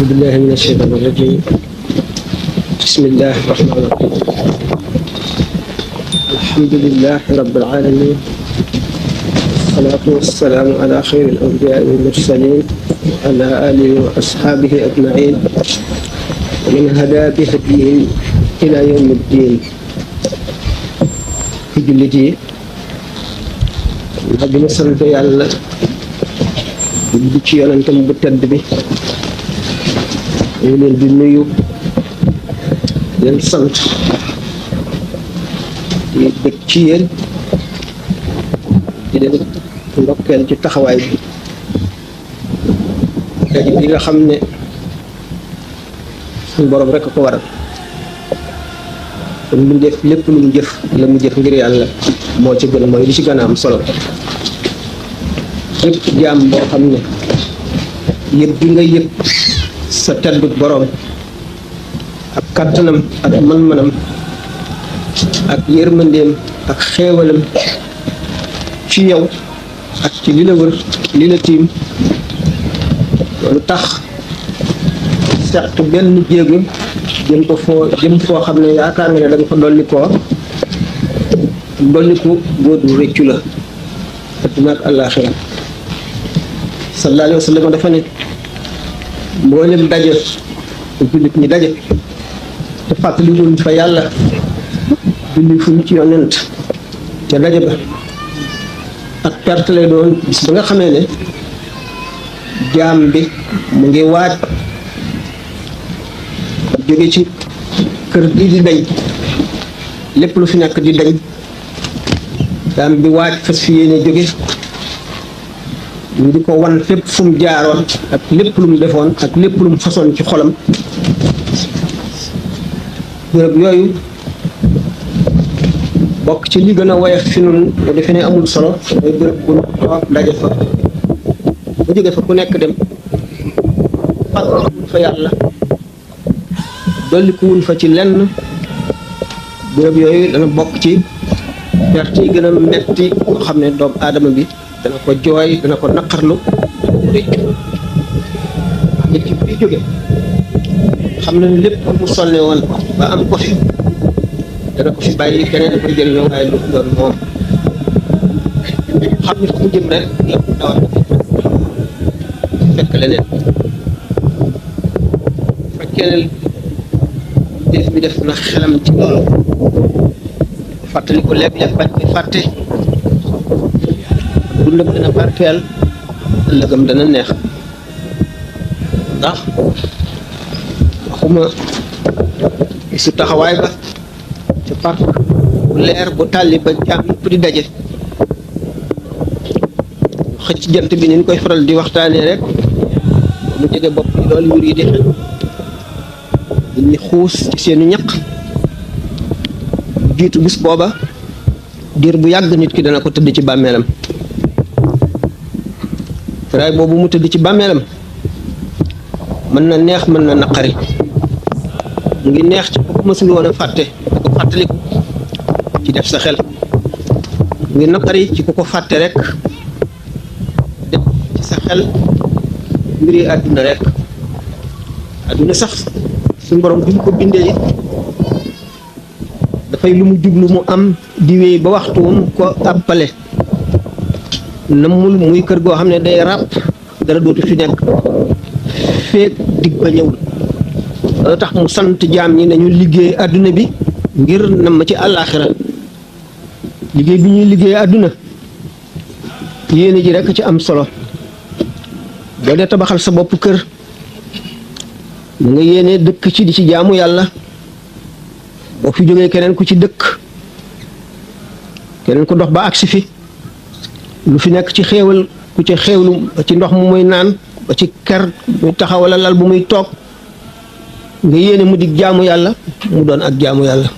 أعوذ بالله من الشيطان الرجيم. بسم الله الرحمن الرحيم. الحمد لله رب العالمين، والصلاة والسلام على خير الأنبياء والمرسلين وعلى آله وأصحابه أجمعين ومن هدى بهديهم إلى يوم الدين. في جلدي ربنا سنت يالا di ci yonentam bu tedd bi ñu leen di nuyu leen sant di bëgg ci yéen di leen ndokkeel ci taxawaay bi daje bi nga xam ne suñu borom rek ko waral kon mu def lépp lu mu jëf la mu jëf ngir yàlla moo ci gën mooy li ci gën a am solo yëpp jaam boo xam ne yëpp bi nga yëpp sa teddu borom ak kàttanam ak man-manam ak yërmandeem ak xéewalam ci yow ak ci li la wër li la tiim loolu tax seq benn jéegu jëm foo xam ne yaakaar nga ne da nga fa dolliku góor bu rëccu la adduna ak àllaaxira sallallahu alayhi wa sallam dafa ne mboolem daje jullit ñi daje te fàttaliwuñ fa yàlla julli fuñ ci yonent te daje ba ak perte lay doon bis ba nga xamee ne jaam bi mu ngi waaj jóge ci kër gi di dañ lépp lu fi nekk di dañ jaam bi waaj fas fi yéene jóge ñu di ko wan fépp fu mu jaaroon ak lépp lu mu defoon ak lépp lu mu façon ci xolam bërëb yooyu bokk ci li gën a woyof fi nun nga defe ne amul solo mooy bërëb bu toog daje fa bu jóge fa ku nekk dem fàttaliwul fa yàlla dollikuwul fa ci lenn bërëb yooyu dana bokk ci perte yi gën a metti nga xam ne doomu aadama bi dana ko jooy dana ko naqarlu dana ko réccu nit ki buy jóge xam na ne lépp mu sonne woon ba am ko fi dana ko fi bàyyi keneen koy jëriñoo waaye lu doon moom xam nit ku jëm rek la mu dawal fekk leneen fekkee ne def bi def na xelam ci loolu fàttali ko léeg-léeg bañ koy fàtte dundam dana barkeel ëllëgam dana neex ndax waxuma su taxawaay ba ca parc bu leer bu tàlli ba jaam yëpp di daje xëcc jant bi ni ñu koy faral di waxtaanee rek mu jege bopp yi loolu yur yi di xel ñu xuus ci seeni ñaq jiitu bis booba diir bu yàgg nit ki dana ko tëdd ci bàmmeelam tëraay boobu mu tëdd ci bàmmeelam mën na neex mën na naqari mu ngi neex ci ko mësul woon a fàtte ko fàttaliku ci def sa xel mu ngi naqari ci ku ko fàtte rek def ci sa xel mbiri àdduna rek àdduna sax suñu borom bi mu ko bindee dafay lu mu jublu mu am di wéy ba waxtu mu ko àppale namul muy kër goo xam ne day ràpp dara dootu fi nekk feek dig ba ñëwul loolu tax mu sant jaam ñi nañu liggéey àdduna bi ngir nam ma ci àllaaxira liggéey bi ñuy liggéey àdduna yéene ji rekk ci am solo boo dee tabaxal sa bopp kër mu nga yéene dëkk ci di ci jaamu yàlla boo fi jógee keneen ku ci dëkk keneen ku dox ba agsi fi lu fi nekk ci xéewal ku ci xéewlu ba ci ndox mu muy naan ba ci ker muy taxawala lal bu muy toog nga yéene mu di jaamu yàlla mu doon ak jaamu yàlla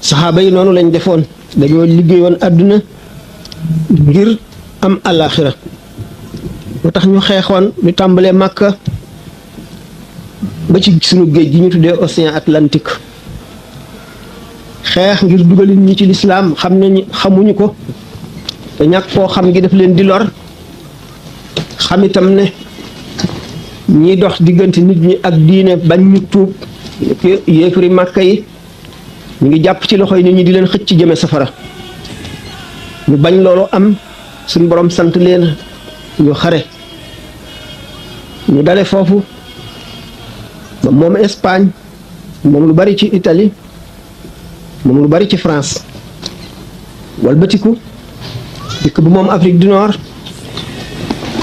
saxaaba yi noonu lañ defoon dañoo liggéeyoon àdduna ngir am àllaaxira moo tax ñu xeexoon ñu tàmbalee Màkka ba ci sunu géej gi ñu tuddee océan Atlantique xeex ngir dugalin ñi ci lislaam xam nañu xamuñu ko te ñàkk koo xam gi daf leen di lor xam itam ne ñiy dox diggante nit ñi ak diine bañ ñu tuub yéefari màkka yi ñu ngi jàpp ci loxoy nit ñi di leen xëcc ci jëme safara ñu bañ loolu am suñu borom sant leen ñu xare ñu dale foofu ba moom Espagne moom lu bari ci Italie moom lu bari ci France walbatiku dikk bu moom Afrique du Nord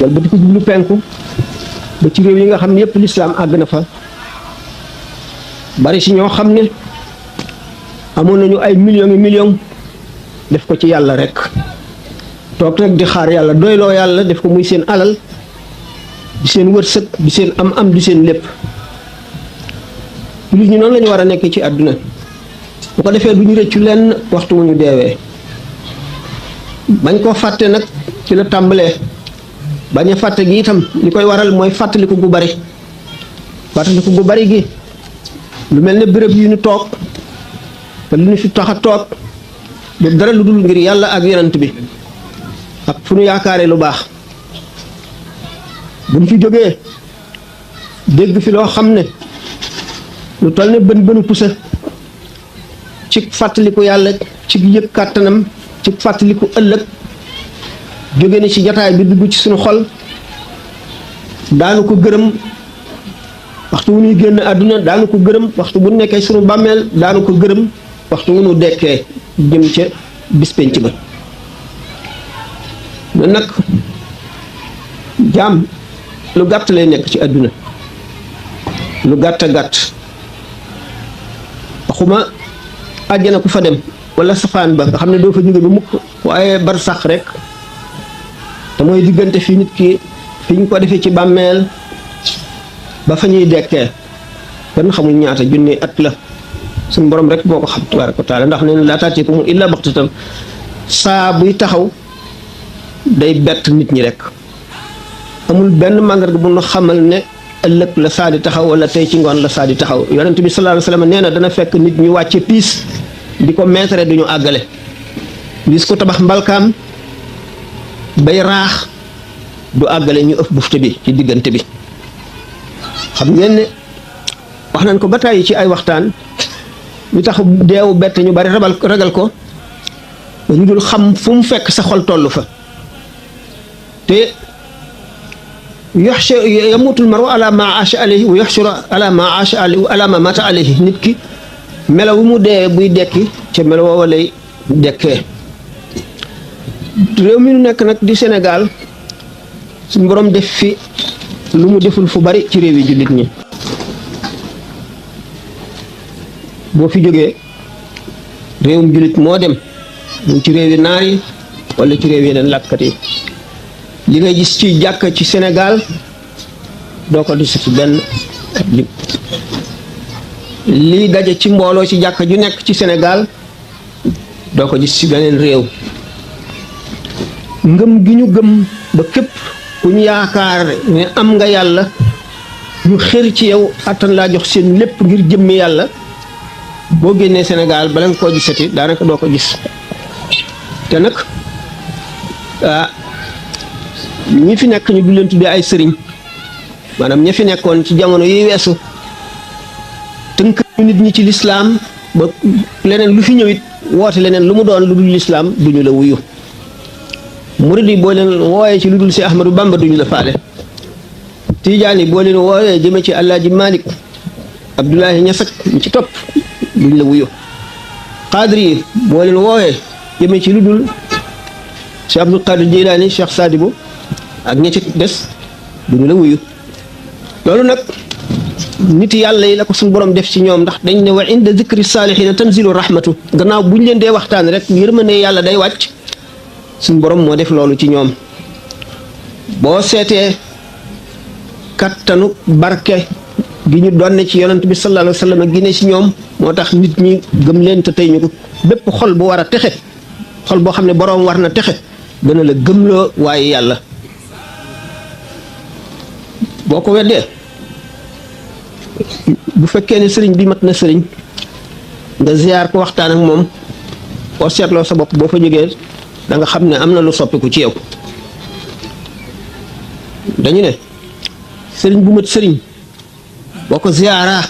walbatiku jublu penku ba ci réew yi nga xam ne yépp lislaam àgg na fa bari si ñoo xam ne amoon nañu ay millions def ko ci yàlla rek toog rek di xaar yàlla doyloo yàlla def ko muy seen alal di seen wërsëg di seen am di seen lépp jullit ñi noonu la ñu war a nekk ci àdduna bu ko defee du ñu rëccu lenn waxtu wu ñu deewee bañ koo fàtte nag ci la tàmbalee bañ a fàtte gi itam li koy waral mooy fàttaliku gu bari gi lu mel ne béréb yu ñu toog te lu ñu fi tax a toog du dara lu dul ngir yàlla ak yonent bi ak fu ñu yaakaaree lu baax bu ñu fi jógee dégg fi loo xam ne lu toll ne bënu pusa ci fàttaliku yàlla ci yëg kàttanam ci fàttaliku ëllëg jóge na ci jataay bi dugg ci suñu xol daanu ko gërëm waxtu wu ñuy génn àdduna daanu ko gërëm waxtu bu nekkee suñu bàmmeel daanu ko gërëm waxtu wu ñu dekkee jëm ca bis penc ba mais nag jaam lu gàtt lay nekk ci àdduna lu gàtt gàtt waxuma àjjana ku fa dem wala safaan ba nga xam ne doo fa jóge ba mukk waaye bar sax rek te mooy diggante fi nit ki fi ñu ko defee ci bàmmeel ba fa ñuy dekkee kenn xamul ñaata junni at la suñu borom rek moo ko xam tabaaraka wa taala ndax nee na laa taatiikum illaa baxtatan saa buy taxaw day bett nit ñi rek amul benn màndarga bu ñu xamal ne ëllëg la saa di taxaw wala tey ci ngoon la saa di taxaw yonent bi sallallahu alayhi wa sallam nee na dana fekk nit ñu wàcce piis di ko meetare duñu àggale gis ko tabax mbalkaam bay raax du àggale ñu ëf bufte bi ci diggante bi xam ngeen ne wax nañ ko ba tàyyi ci ay waxtaan ñu tax deewu bett ñu bari ragal ko ñu dul xam fu mu fekk sa xol tollu fa te yamutul maru ala ma aasha alayhi wa yaxshuru ala ma aasha alayhi ala ma mata alayhi nit ki melaw wu mu dee buy dekki ca melaw woowa lay dekkee réew mi nu nekk nag di Sénégal suñu borom def fi lu mu deful fu bari ci réew yi jullit ñi boo fi jógee réewum jullit moo dem mu ci réew yi naar yi wala ci réew yeneen làkkat yi li ngay gis ci jàkka ci Sénégal doo ko gis ci benn lii daje ci mbooloo ci jàkka ju nekk ci Sénégal doo ko gis ci beneen réew ngëm gi ñu gëm ba képp ku ñu yaakaar ne am nga yàlla ñu xër ci yow attan laa jox seen lépp ngir jëmmi yàlla boo génnee Sénégal bala nga koo gisati daanaka doo ko gis te nag ñi fi nekk ñu du leen tuddee ay sëriñ maanaam ña fi nekkoon ci jamono yi weesu tënk nit ñi ci lislaam ba leneen lu fi ñëwit woote leneen lu mu doon lu dul lislaam duñu la wuyu murid yi boo leen wooyee ci lu dul si Ahmadu Bamba duñu la faale Tijaan yi boo leen wooyee jëme ci Alaaji Malik Abdoulaye Ñas ak ñu ci topp duñu la wuyu Qaadir yi boo leen wooyee jëme ci lu dul si Abdul Qadir Jilaani Cheikh Sadibou ak ña ci des duñu la wuyu loolu nag nit yàlla yi la ko suñu borom def ci ñoom ndax dañ ne wa inda zikri saalihiina tanzilu rahmatu gannaaw buñ leen dee waxtaan rek yërmande yàlla day wàcc suñu borom moo def loolu ci ñoom boo seetee kattanu barke gi ñu donne ci yonent bi sallallahu alayhi wa sallam gi ne ci ñoom moo tax nit ñi gëm leen te tey ñu ko bépp xol bu war a texe xol boo xam ne boroom war na texe dana la gëmloo waaye yàlla boo ko weddee bu fekkee ne sëriñ bi mat na sëriñ nga ziyaar ko waxtaan ak moom boo seetloo sa bopp boo fa jógee da nga xam ne am na lu soppiku ci yow dañu ne sëriñ bu mat sëriñ boo ko ziyaara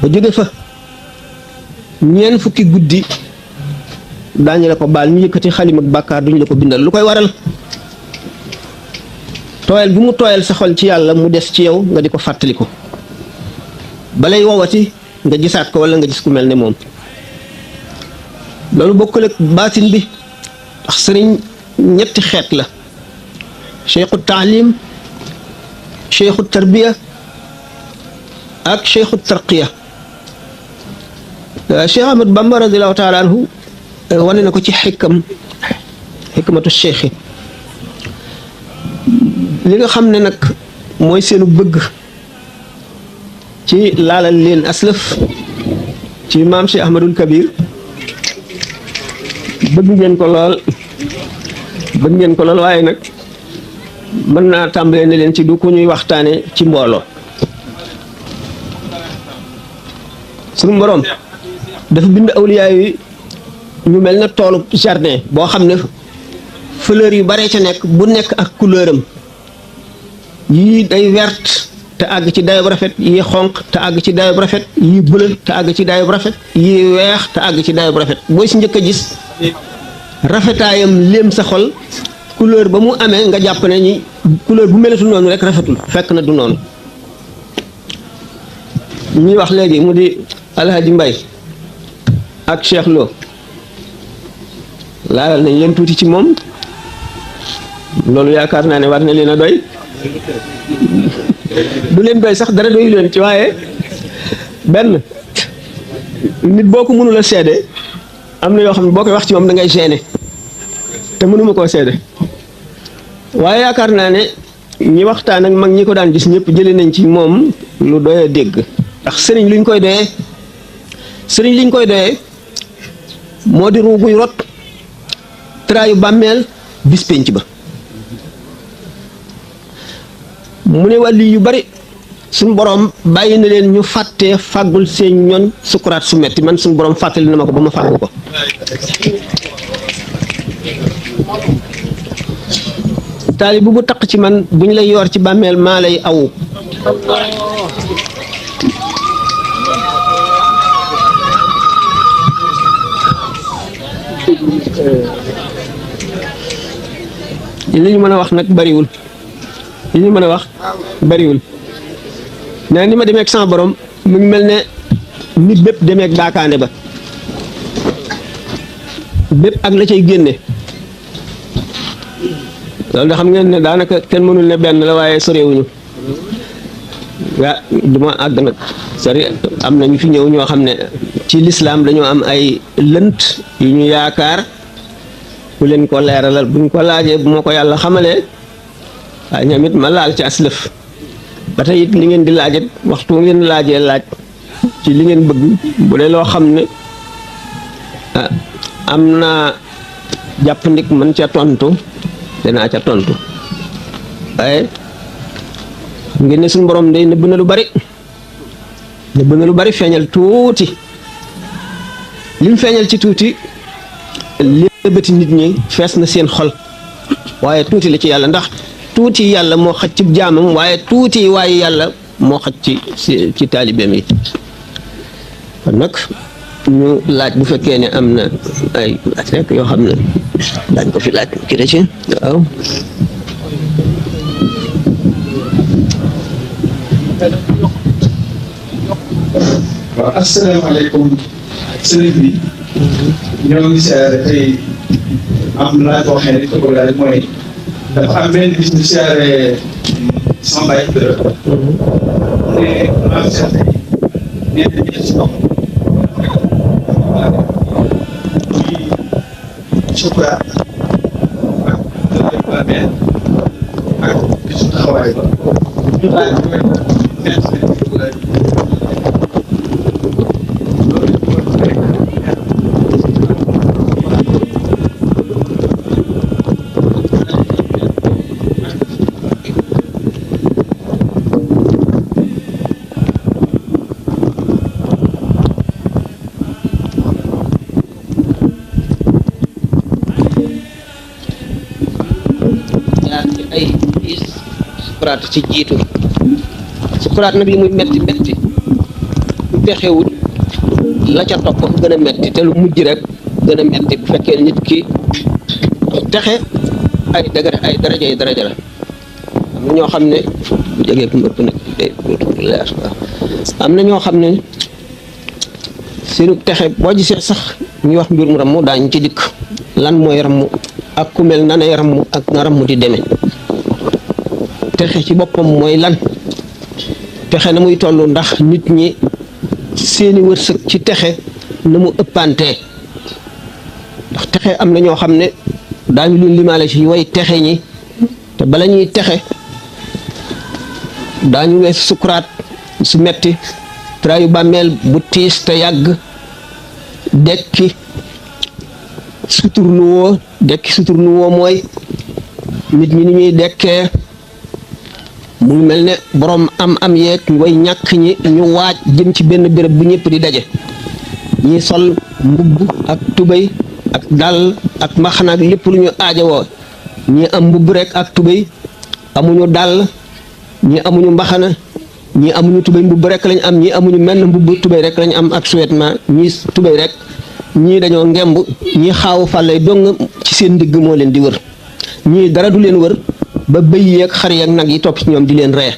ba jóge fa ñeent fukki guddi daañu la ko baal ñu yëkkati xalim ak bàkkaar duñu la ko bindal lu koy waral tooyal bi mu tooyal sa xol ci yàlla mu des ci yow nga di ko fàttaliku balay wowati nga gisaat ko wala nga gis ku mel ne moom loolu bokkul ak baatin bi ndax sëriñ ñetti xeet la cheikhu taalim cheikhu tarbiya ak cheikhu tarqiya cheikh Ahmad Bamba radiallahu taala anhu wane na ko ci xikmatu cheikh yi li nga xam ne nag mooy seenu bëgg ci laalal leen aslëf ci maam Cheikh Ahmadul Kabir bëgg ngeen ko lool waaye nag mën naa tàmbalee ne leen ci du ko ñuy waxtaane ci mbooloo suñu boroom dafa bind awliyaa yi ñu mel na toolu jardin boo xam ne fleur yu bare ca nekk bu nekk ak couleuram yii day verte te àgg ci dayob rafet yii xonq te àgg ci dayob rafet yii bleu te àgg ci dayob rafet yii weex te àgg ci dayob rafet booy si njëkk a gis rafetaayam léem sa xol couleur ba mu amee nga jàpp ne ñi couleur bu melatul noonu rek rafetul fekk na du noonu ñuy wax léegi mu di Alhaji Mbay ak Cheikh Lo laalal nañ leen tuuti ci moom loolu yaakaar naa ne war na leen a doy du leen doy sax dara doyu leen ci waaye benn nit boo ko mënul a seede am na yoo xam ne boo koy wax ci moom da ngay gêné te mënuma koo seede waaye yaakaar naa ne ñi waxtaan ak mag ñi ko daan gis ñëpp jëlee nañ ci moom lu doy a dégg ndax sëriñ liñ koy doyee moo di ruuguy rot traayu bàmmeel bis pénc ba mu ne wàlli yu bari suñu borom bàyyi na leen ñu fàttee fàggul seen ñoon sukuraat su metti man suñu borom fàttali na ma ko ba ma fàggu ko taali bu taq ci man bu ñu lay yor ci bàmmeel maa lay awu li ñu mën a wax nag bariwul nee ni ma demee ak sama borom mu ngi mel ne nit bépp demee ak daakaande ba bépp ak la cay génne loolu da xam ngeen ne daanaka kenn mënul ne benn la waaye sorewuñu waa duma àgg nag sori am na ñu fi ñëw ñoo xam ne ci lislaam dañoo am ay lënt yu ñu yaakaar ku leen ko leeralal buñ ko laajee bu ma ko yàlla xamalee waaye ñoom it ma laal ci aslëf ba tey it li ngeen di laajit waxtu ngeen laajee laaj ci li ngeen bëgg bu dee loo xam ne am naa jàpp ndik mën ca tontu danaa ca tontu waaye ngeen ne suñu borom day nëbb na lu bari feeñal tuuti lim feeñal ci tuuti léebati nit ñi fees na seen xol waaye tuuti la ci yàlla ndax tuuti yàlla moo xaj ci jaamam waaye tuuti waaye yàlla moo xaj ci taalibeem yi kon nag ñu laaj bu fekkee ne am na ay laaj rek yoo xam ne daañ ko fi laaj ki ci waaw waaw asalaamaaleykum sëriñ bi ñoo ngi siyaare tey am laaj boo xam ne ko laaj mooy dafa am benn bis ñu siyaare sama baay dërë ne maam seet nee na ñeent si ndox ci sukuraat ak dërëy ba benn ak bisu taxawaay ba laaj bi mooy ñeent si sukuraat ci jiitu sukuraat nag li muy metti metti texewul la ca topp gën a metti te lu mujj rek gën a metti bu fekkee nit ki texe ay daraja la am na ñoo xam ne bu jegee ku ëpp nag day dootul leer am na ñoo xam ne seenu texe boo gisee sax ñuy wax mbirum ramm daañu ci dikk lan mooy ramm ak ku mel nanay ramm ak na ramm di demee texe ci boppam mooy lan texe na muy toll ndax nit ñi seeni wërsëg ci texe na mu ëppantee ndax texe am na ñoo xam ne daañu leen limaale ci way texe ñi te bala ñuy texe daañu wees sukuraat su metti trayu bàmmeel bu tiis te yàgg dekki suturluwoo mooy nit ñi ni ñuy dekkee mu ngi mel ne borom am yeeg way ñàkk ñi ñu waaj jëm ci benn béréb bu ñëpp di daje ñi sol mbubb ak tubéy ak dàll ak mbaxana ak lépp lu ñu aajowoo ñi am mbubb rek ak tubéy amuñu dàll ñi amuñu mbaxana ñi amuñu tubéy mbubb rek lañ am ñi amuñu menn mbubb tubéy rek lañ am ak sous-vêtement ñi tubéy rek ñii dañoo ngemb ñi xaawu fàllay dong ci seen ndigg moo leen di wër ñii dara du leen wër ba bëy yeeg xar yeeg nag yi topp ci ñoom di leen ree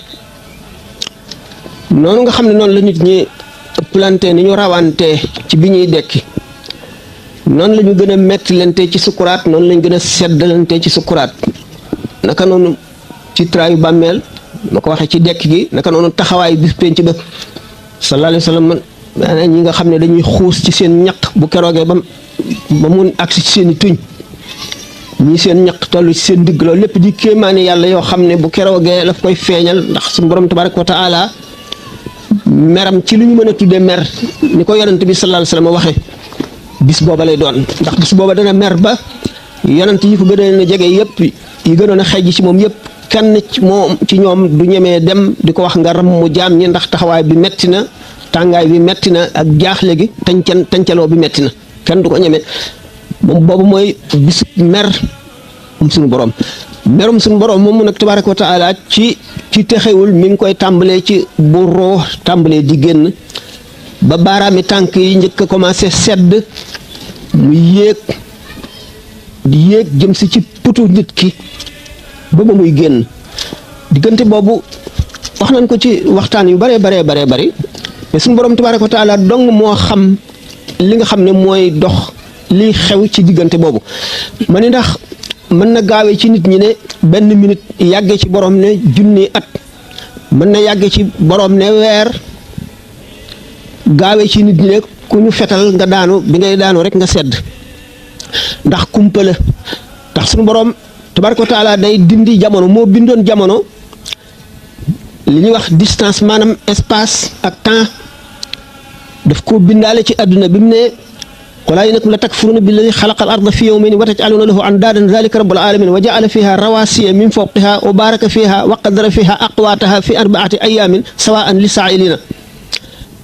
noonu nga xam ne noonu la nit ñi ëpplante ni ñu rawante ci bi ñuy dekki noonu la ñu gën a mettilante ci sukuraat noonu lañ gën a seddalante ci sukuraat naka noonu ci traayu bàmmeel ma ko waxee ci dekk gi naka noonu taxawaayu bis penc ba sallallahu alayhi wa sallam maanaam ñi nga xam ne dañuy xuus ci seen ñaq bu keroogee ba mun agsi ci seen i tuñ ñii seen ñaq toll ci seen digg loolu lépp di kéemaani yàlla yoo xam ne bu keroogee daf koy feeñal ndax suñu borom tabaraka wa taala meram ci lu ñu mën a tuddee mer ni ko yonent bi sallallahu alayhi wa sallam waxe bis booba lay doon ndax bis booba dana mer ba yonent yi ko gënoon a jege yëpp yi gënoon a xejj ci moom yëpp kenn ci ñoom du ñemee dem di ko wax nga ram mu jaam ñi ndax taxawaay bi metti na tàngaay bi metti na ak jaaxle gi tancaloo bi metti na kenn du ko ñeme moom boobu mooy bisu mer suñu borom merum suñu borom moom nag tabaraka wa taala ci texewul mi ngi koy tàmbalee ci bu roo tàmbalee di génn ba baaraami tànk yi njëkk a commencé sedd mu yéeg jëm si ci putu nit ki ba muy génn diggante boobu wax nañ ko ci waxtaan yu bare bari mais suñu borom tabaraka wa taala dong moo xam li nga xam ne mooy dox liy xew ci diggante boobu ma ni ndax mën na gaawee ci nit ñi ne benn minute yàggee ci borom ne junni at mën na yàggee ci borom ne weer gaawee ci nit ñi ne ku ñu fetal nga daanu bi ngay daanu rek nga sedd ndax kumpa la ndax suñu borom tabaraka wa taala day dindi jamono moo bindoon jamono li ñuy wax distance maanaam espace ak temps daf ko bindaale ci àdduna bi mu ne qul innakum la takfuruna billadi xalaqa al arda fi yawmayni wa taj'aluna lahu andaadan zalika rabbul alamin wa ja'ala fiha rawasiya min fawqiha wa baraka fiha wa qaddara fiha aqwataha fi arba'ati ayamin sawa'an lis-sa'ilina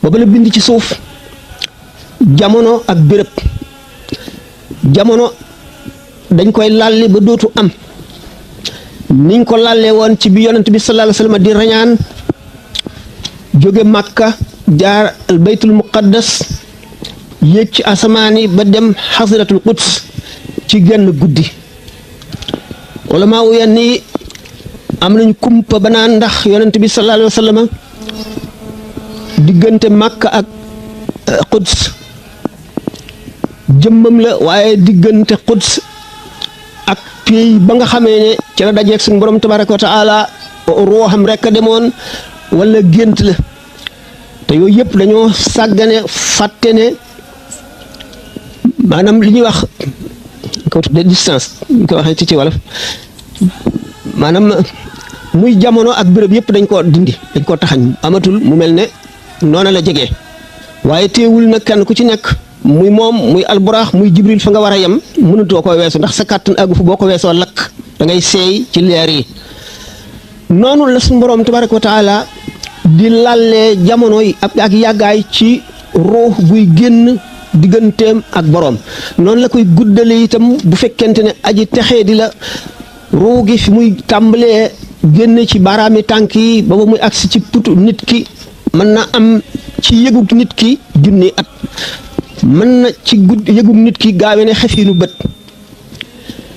booba la bind ci suuf jamono ak béréb jamono dañ koy lalli ba dootu am niñ ko lallee woon ci bi yonent bi sallallahu alayhi wa sallam di rañaan jóge Makka jaar al baytul muqaddas yéeg ci asamaani ba dem xasiratul quds ci genn guddi ulama wu yenn yi am nañ kumpa ba naan ndax yonent bi sallallahu alayhi wa sallam diggante Makka ak quds jëmmam la waaye diggante quds ak pays ba nga xamee ne ci la dajeeg suñu borom tabaraka wa taala ruuxam rek a demoon wala gént la te yooyu yëpp dañoo sàggane fàtte ne maanaam li ñuy wax ko de distance ñu ko waxee ci wolof maanaam muy jamono ak béréb yëpp dañ koo dindi dañ koo taxañ amatul mu mel ne noona la jegee waaye teewul nag kenn ku ci nekk muy moom muy alburaax muy jibril fa nga war a yem mënatoo ko weesu ndax sa kàttan àggu fa boo ko weesoo lakk da ngay seey ci leer yi noonu la suñu borom tabaraka wa taala di lallee jamono yi ak yàggaay ci ruux buy génn digganteem ak boroom noonu la koy guddale itam bu fekkente ne aji texee di la ruu gi fi muy tàmbalee génne ci baaraami tànk yi ba muy agsi ci putu nit ki mën na am ci yëgug nit ki junni at mën na ci yëgug nit ki gaawe ne xefiinu bët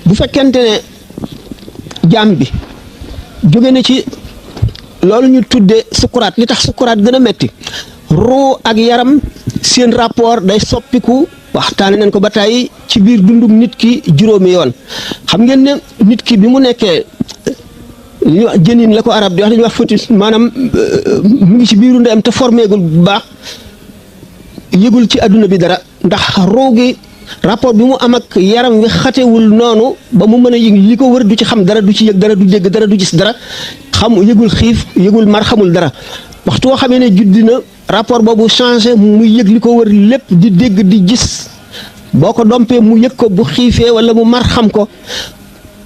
bu fekkente ne jaam bi jóge na ci loolu ñu tudde sukuraat li tax sukuraat gën a metti ruu ak yaram seen rapport day soppiku waxtaane nañ ko ba tey ci biir dundum nit ki juróomi yoon xam ngeen ne nit ki bi mu nekkee li ñuy wax jënin la ko arab di wax dañuy wax fœtus maanaam mu ngi ci biiru ndeyam te formeegul bu baax yëgul ci adduna bi dara ndax ruu gi rapport bi mu am ak yaram wi xatewul noonu ba mu mën a yëg li ko wër du ci xam dara du ci yëg dara du dégg dara du gis dara yëgul xiif yëgul mar xamul dara waxtu woo xamee ne juddi na rapport boobu changé muy yëg li ko wër lépp di dégg di gis boo ko dompee mu yëg ko bu xiifee wala mu mar xam ko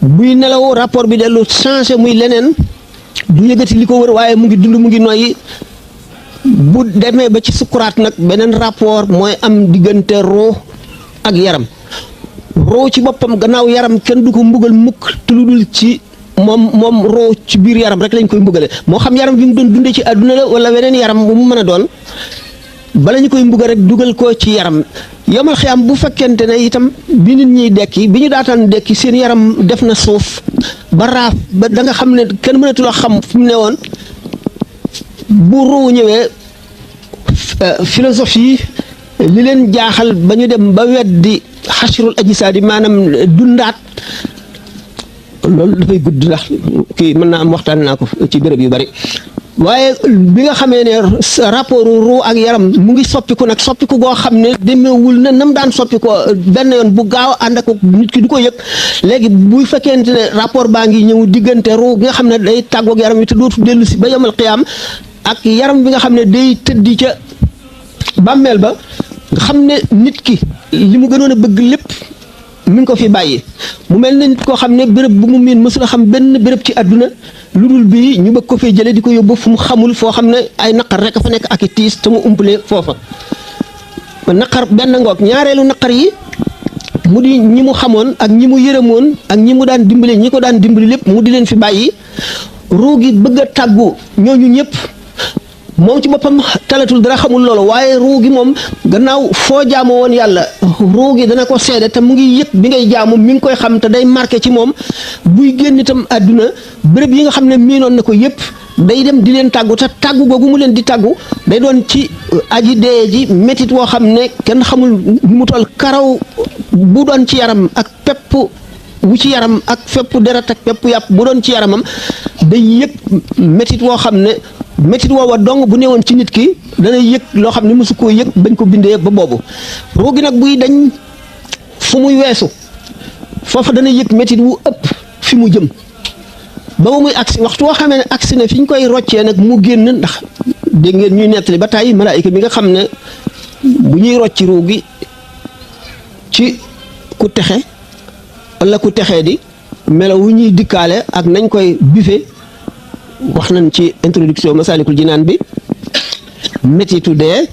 buy nelaw rapport bi dellu changé muy leneen du yëgati li ko wër waaye mu ngi dund mu ngi noyyi bu demee ba ci sukuraat nag beneen rapport mooy am diggante ruu ak yaram ruu ci boppam gannaaw yaram kenn du ko mbugal mukk te lu dul ci moom ruu ci biir yaram rek lañ koy mbugale moo xam yaram bi mu doon dundee ci àdduna la wala weneen yaram bu mu mën a doon bala ñu koy mbugal rek dugal ko ci yaram yomal xiyaam bu fekkente ne itam bi nit ñiy dekki bi ñu daataan dekki seen yaram def na suuf ba raaf ba da nga xam ne kenn mënatula xam fu mu ne woon bu ruu ñëwee philosophie li leen jaaxal ba ñu dem ba weddi xasrul ajisaadi maanaam dundaat loolu dafay gudd ndax kii mën naa am waxtaan naa ko ci béréb yu bari waaye bi nga xamee ne rapport ruu ak yaram mu ngi soppiku nag soppiku goo xam ne demeewul na nam daan soppiku benn yoon bu gaaw ànd ak nit ki du ko yëg léegi buy fekkente ne rapport baa ngi ñëw diggante ruu bi nga xam ne day tàggoog yaram wi te dootu dellu si ba yomal xiyaam ak yaram bi nga xam ne day tëddi ca bàmmeel ba nga xam ne nit ki li mu gënoon a bëgg lépp mi ngi ko fi bàyyi mu mel ne nit koo xam ne béréb bu mu miin mësul a xam benn béréb ci àdduna lu dul bii ñu bëgg ko fee jëlee di ko yóbbu fu mu xamul foo xam ne ay naqar rek a fa nekk ak i tiis te mu umpale foofa naqar benn ngoog ñaareelu naqar yi mu di ñi mu xamoon ak ñi mu yërëmoon ak ñi mu daan dimbali ñi ko daan dimbali lépp mu di leen fi bàyyi ruu gi bëgg a tàggu ñooñu ñëpp moom ci boppam talatul dara xamul loolu waaye ruu gi moom gannaaw foo jaamu woon yàlla ruu gi dana ko seede te mu ngi yëg bi ngay jaamu mi ngi koy xam te day marqué ci moom buy génn itam àdduna béréb yi nga xam ne miinoon na ko yëpp day dem di leen tàggu te tàggu googu mu leen di tàggu day doon ci aji dee ji métit woo xam ne kenn xamul nu mu toll karaw bu doon ci yaram ak pepp wu ci yaram ak fépp deret ak pepp yàpp bu doon ci yaramam day yëg métit woo xam ne métit woowa dong bu newoon ci nit ki dana yëg loo xam ne mosu koo yëg bañ ko bindee ba boobu ruu gi nag buy dañ fu muy weesu foofa dana yëg métit wu ëpp fi mu jëm ba muy agsi waxtu woo xamee ne agsi na fi ñu koy roccee nag mu génn ndax dégg ngeen ñuy nettali ba tàyyi malaayika bi nga xam ne bu ñuy rocci ruu gi ci ku texe wala ku texee di melo wu ñuy dikkaale ak nañ koy bife wax nañ ci introduction Masaalikul Jinaan bi métitu dee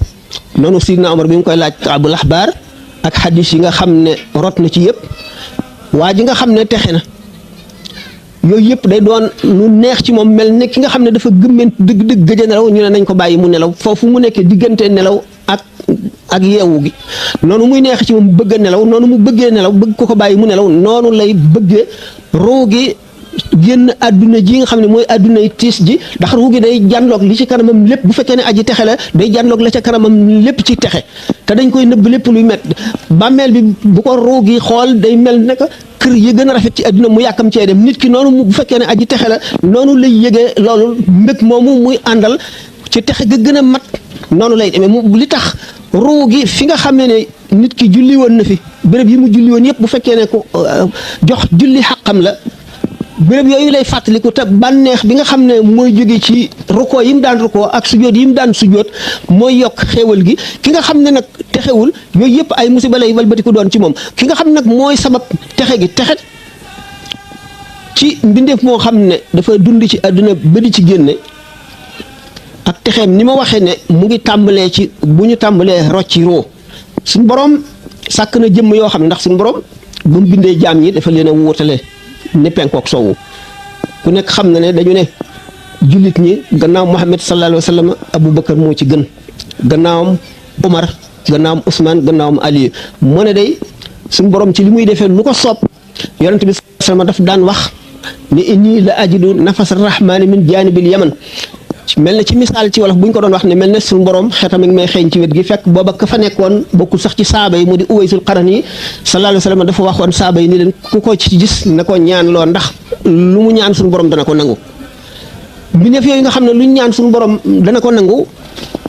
noonu Sidna Omar bi mu koy laaj Kaabul Axbaar ak xadis yi nga xam ne rot na ci yëpp waa ji nga xam ne texe na yooyu yëpp day doon lu neex ci moom mel ne ki nga xam ne dafa gëmment dëgg gëj a nelaw ñu ne nañ ko bàyyi mu nelaw foofu mu nekkee diggante nelaw ak yeewu gi noonu muy neex ci moom bëgg a nelaw noonu mu bëggee nelaw bëgg ko bàyyi mu nelaw noonu lay bëggee ruu gi génn àdduna ji nga xam ne mooy àddunay tiis ji ndax ruu gi day jànloog li ci kanamam lépp bu fekkee ne aji texe la day jànloog la ca kanamam lépp ci texe te dañ koy nëbb lépp luy met bàmmeel bi bu ko ruu gi xool day mel ne que kër yi gën a rafet ci àdduna mu yàkkam cee dem nit ki noonu bu fekkee ne aji texe la noonu lay yëgee loolu mbég moomu muy àndal ci texe ga gën a mat noonu lay demee mu li tax ruu gi fi nga xam ne nit ki julli woon na fi béréb yi mu julli woon yëpp bu fekkee ne ko jox julli xàqam la béréb yooyu lay fàttaliku te bànneex bi nga xam ne mooy jóge ci rukkoo yi mu daan rukkoo ak sujjóot yi mu daan sujjóot mooy yokk xéewal gi ki nga xam ne nag texewul yooyu yëpp ay musiba lay walbatiku doon ci moom ki nga xam nag mooy sabab texe gi texe ci mbindeef moo xam ne dafa dund ci àdduna ba di ci génne ak texeem ni ma waxee ne mu ngi tàmbalee ci bu ñu tàmbalee rocci roo suñu borom sàkk na jëmm yoo xam ne ndax suñu borom bu mu bindee jaam ñi dafa leen a wuutale ne penkook soowu ku nekk xam na ne dañu ne jullit ñi gannaaw Muhammad sallallahu alayhi wa sallam Aboubacar moo ci gën gannaawam Omar gannaawam Ousmane gannaawam Ali moo ne day suñu borom ci li muy defee lu ko soob yonent bi sallallahu alayhi wa sallam daf daan wax ne inni la ajidu nafas rahmaani min jaanibil yaman mel na ci misaal ci wolof bu ñu ko doon wax ne mel na suñu borom xetam ak may xeeñ ci wet gi fekk booba ka fa nekkoon bokkul sax ci saaba yi mu di Uwaysul Qarani sallallahu alayhi wa sallam dafa waxoon saaba yi ni leen ku ko ci gis na ko ñaan loo ndax lu mu ñaan suñu borom dana ko nangu mbindeef yooyu nga xam ne lu ñu ñaan suñu borom dana ko nangu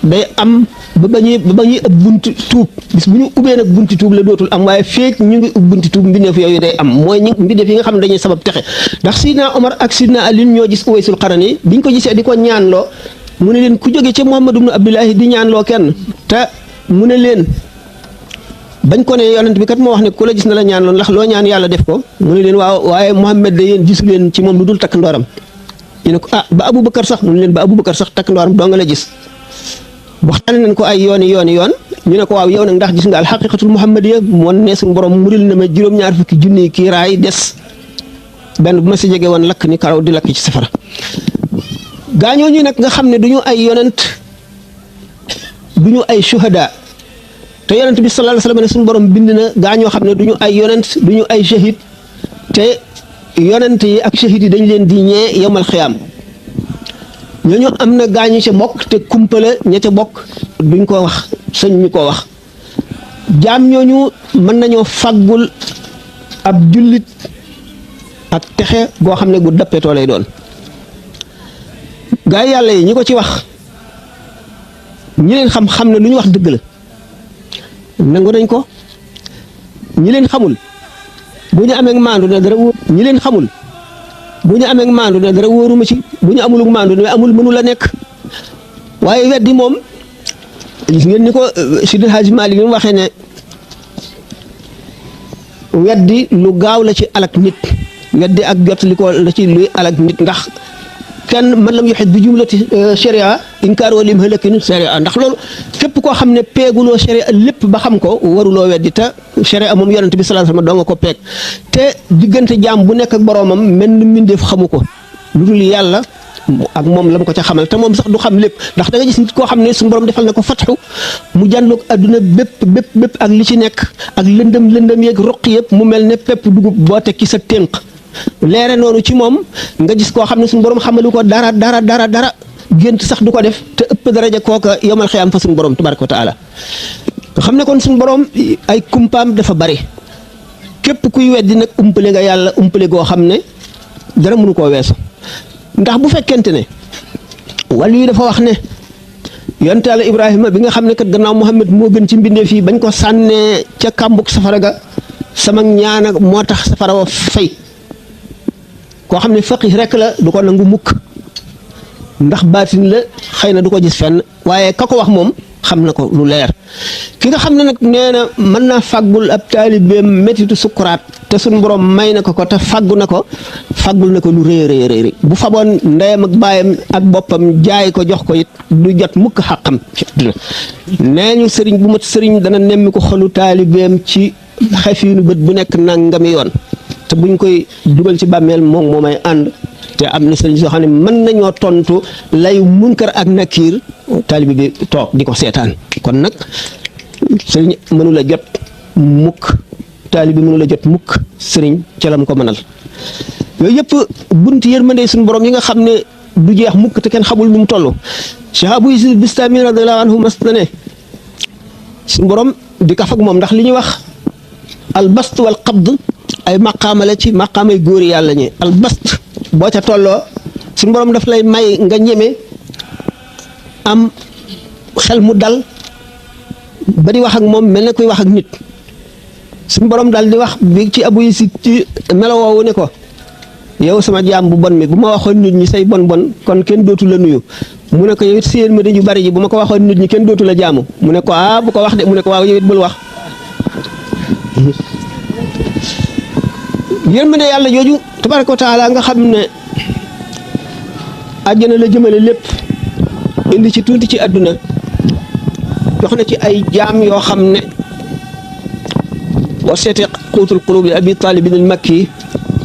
day am ba ñuy ëpp bunti tuub bis bu ñu ubbee nag bunti tuub la dootul am waaye feek ñu ngi ub bunti tuub mbindeef yooyu day am mooy ñi mbindeef yi nga xam ne dañuy sabab texe ndax Sidna Omar ak Sidna Ali ñoo gis Uwaysul Qarani biñ ko gisee di ko ñaanloo mu ne leen ku jóge ca Muhammad ibn Abdullahi di ñaanloo kenn te mu ne leen bañ ko ne yonent bi kat moo wax ne ku la gis na la ñaanloo ndax loo ñaan yàlla def ko mu ne leen waaw waaye Muhammad da yéen gisu leen ci moom lu dul takk ndooram ñu ne ko ah ba Aboubacar sax mu ne leen ba Aboubacar sax takk ndooram doo nga la gis waxtaane nañ ko ay yoon ñu ne ko waaw yow nag ndax gis nga alxaqiqatul muhammadiya moon ne suñu borom muril na ma juróom-ñaar fukki junni kii raay des benn bu ma si jege woon lakk ni karaw di lakk ci safara gaañoo ñu nag nga xam ne duñu ay yonent duñu ay shuhada te yonent bi sallallahu alayhi wasallam ne suñu borom bind na gaañoo xam ne duñu ay yonent duñu ay shahid te yonent yi ak shahid yi dañ leen di ñee yowmal xiyaam ñooñu am na gaañu ca bokk te kumpale ña ca bokk duñ ko wax sëñ ñu ko wax jaam ñooñu mën nañoo faggul ab jullit ak texe goo xam ne gu dappetoo lay doon gaa yi yàlla yi ñi ko ci wax ñi leen xam ne lu ñu wax dëgg la nangu nañ ko ñi leen xamul bu ñu amee maandu ne dara ñi leen xamul bu ñu amee maandu ne dara wóoruma ci bu ñu amul maandu ne amul mënu la nekk waaye weddi moom gis ngeen ni ko Seydi Hadji Malick mu waxee ne weddi lu gaaw la ci alak nit weddi ak jot li ko la ci luy alak nit ndax kenn man lam yuhit bi jumlati sharia inkaar wala lim halakin sharia ndax loolu képp koo xam ne peeguloo sharia lépp ba xam ko waruloo weddi te sharia moom yonent bi sallallahu alayhi wasallam doo nga ko peeg te diggante jaam bu nekk ak boroomam mel ni mbindeef xamu ko lu dul yàlla ak moom la mu ko ca xamal te moom sax du xam lépp ndax da nga gis nit koo xam ne suñu borom defal na ko fatxu mu jànloog adduna bépp ak li ci nekk ak lëndëm yeeg roq yëpp mu mel ne pepp dugub boo teg ci sa ténq leere noonu ci moom nga gis koo xam ne suñu borom xamalu ko dara gént sax du ko def te ëpp daraja kooka yomal xiyaam fa suñu borom tabaraka wa taala nga xam ne kon suñu borom ay kumpaam dafa bari képp kuy weddi nag umpale nga yàlla umpale goo xam ne dara mënu koo weesu ndax bu fekkente ne wàllu yi dafa wax ne yonent Yàlla Ibrahima bi nga xam ne kat gannaaw Muhammad moo gën ci mbindeef yi bañ ko sànnee ca kàmbuk safara ga sama ñaan ak moo tax safara wa fay koo xam ne faqih rek la du ko nangu mukk ndax baatin la xëy na du ko gis fenn waaye ka ko wax moom xam na ko lu leer ki nga xam ne nag nee na mën naa fàggul ab taalibeem métitu sukkuraat te suñ borom may na ko te fàggul na ko lu rëy bu faboon ndeyam ak baayam ak boppam jaay ko jox ko it du jot mukk xàqam nee ñu sëriñ bu mat sëriñ dana nemmi ko xolu taalibeem ci xefiinu bët bu nekk nangami yoon te buñ koy dugal ci bàmmeel moom moo may ànd te am na sëriñ soo xam ne mën nañoo tontu lay munkar ak nakiir taalibe bi toog di ko seetaan kon nag sëriñ mënula jot mukk taalibe mënula jot mukk sëriñ ca lam ko mënal yooyu yëpp bunti yërmande suñu borom yi nga xam ne du jeex mukk te kenn xamul nu mu toll Cheikh Abou Yazid Bistami radiyallahu anhu mas na ne suñu borom di kaf ak moom ndax li ñuy wax al bast wal qabd ay maqaama la ci maqaamay góor yàlla ñi al bast boo ca tolloo suñu borom daf lay may nga ñeme am xel mu dal ba di wax ak moom mel na kuy wax ak nit suñu borom daal di wax bi ci Abu Yazid ci melo woowu ne ko yow sama jaam bu bon mi bu ma waxoon nit ñi say bon kon kenn dootu la nuyu mu ne ko yow it séen ma dañu bari ji bu ma ko waxoon nit ñi kenn dootu la jaamu mu ne ko bu ko wax de mu ne ko waaw yow it bul wax yërmande yàlla jooju tabaraka wa taala nga xam ne àjjana la jëmale lépp indi ci tuuti ci àdduna jox na ci ay jaam yoo xam ne boo seetee quutul quluub li Abi Taalib al Makki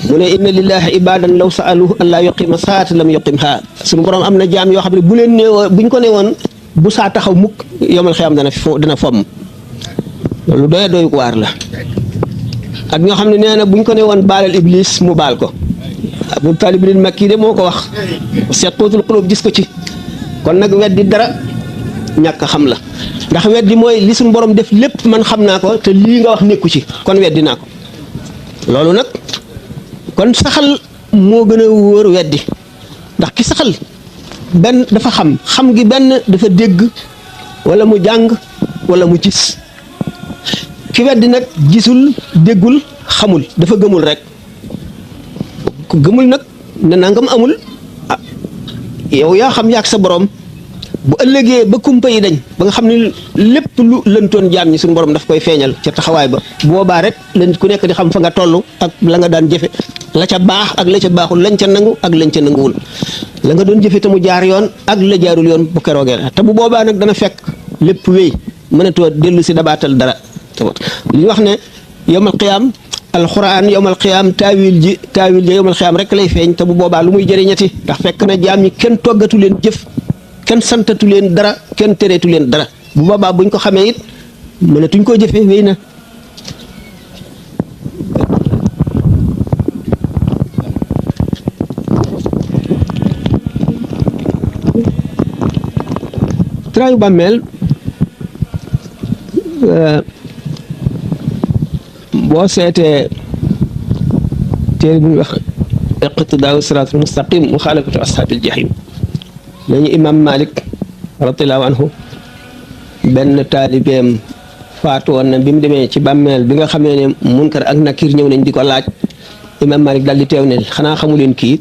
mu ne inna lillahi ibadan law saaluhu an laa yuqima saata lam yuqimha suñu borom am na jaam yoo xam ne bu leen neewoon buñ ko newoon bu saa taxaw mukk yomal xiyam dana fomm loolu doy waar la. ak ñoo xam ne nee na buñ ko newoon baalal iblis mu baal ko Abu Talib al Makki de moo ko wax seet xóotul xulóob gis ko ci kon nag weddi dara ñàkk xam la ndax weddi mooy li suñu borom def lépp man xam naa ko te lii nga wax nekku ci kon weddi naa ko loolu nag kon saxal moo gën a wóor weddi ndax ki saxal benn dafa xam gi benn dafa dégg wala mu jàng wala mu gis ki weddi nag gisul déggul xamul dafa gëmul rek ku gëmul nag ne nangam amul ah yow yaa xam yaak sa borom bu ëllëgee ba kumpa yi dañ ba nga xam ne lépp lu lëntoon jaam ñi suñu borom daf koy feeñal ca taxawaay ba boobaa rek leen ku nekk di xam fa nga toll ak la nga daan jëfe la ca baax ak la ca baaxul lañ ca nangu ak lañ ca nanguwul la nga doon jëfe te mu jaar yoon ak la jaarul yoon bu keroogee te bu boobaa nag dana fekk lépp wéy mënatoo dellu si dabaatal dara li ñu wax ne yowmal qiyaam alxuraan yowmal qiyaam taawil ji yowmal qiyaam rek lay feeñ te bu boobaa lu muy jëriñati ndax fekk na jaam ñi kenn toggatu leen jëf kenn santatu leen dara kenn tereetu leen dara bu boobaa buñ ko xamee it mënatuñ koo jëfee wéy na. traayu bàmmeel boo seetee téere bi ñuy wax iqtidaau siraatul mustaqim muxaalafatu ashaabil jahim nañu imam Malik radiyallahu anhu benn taalibeem faatu woon na bi mu demee ci bàmmeel bi nga xamee ne munkar ak nakir ñëw nañ di ko laaj imam Malik daal di teew ne xanaa xamu leen kii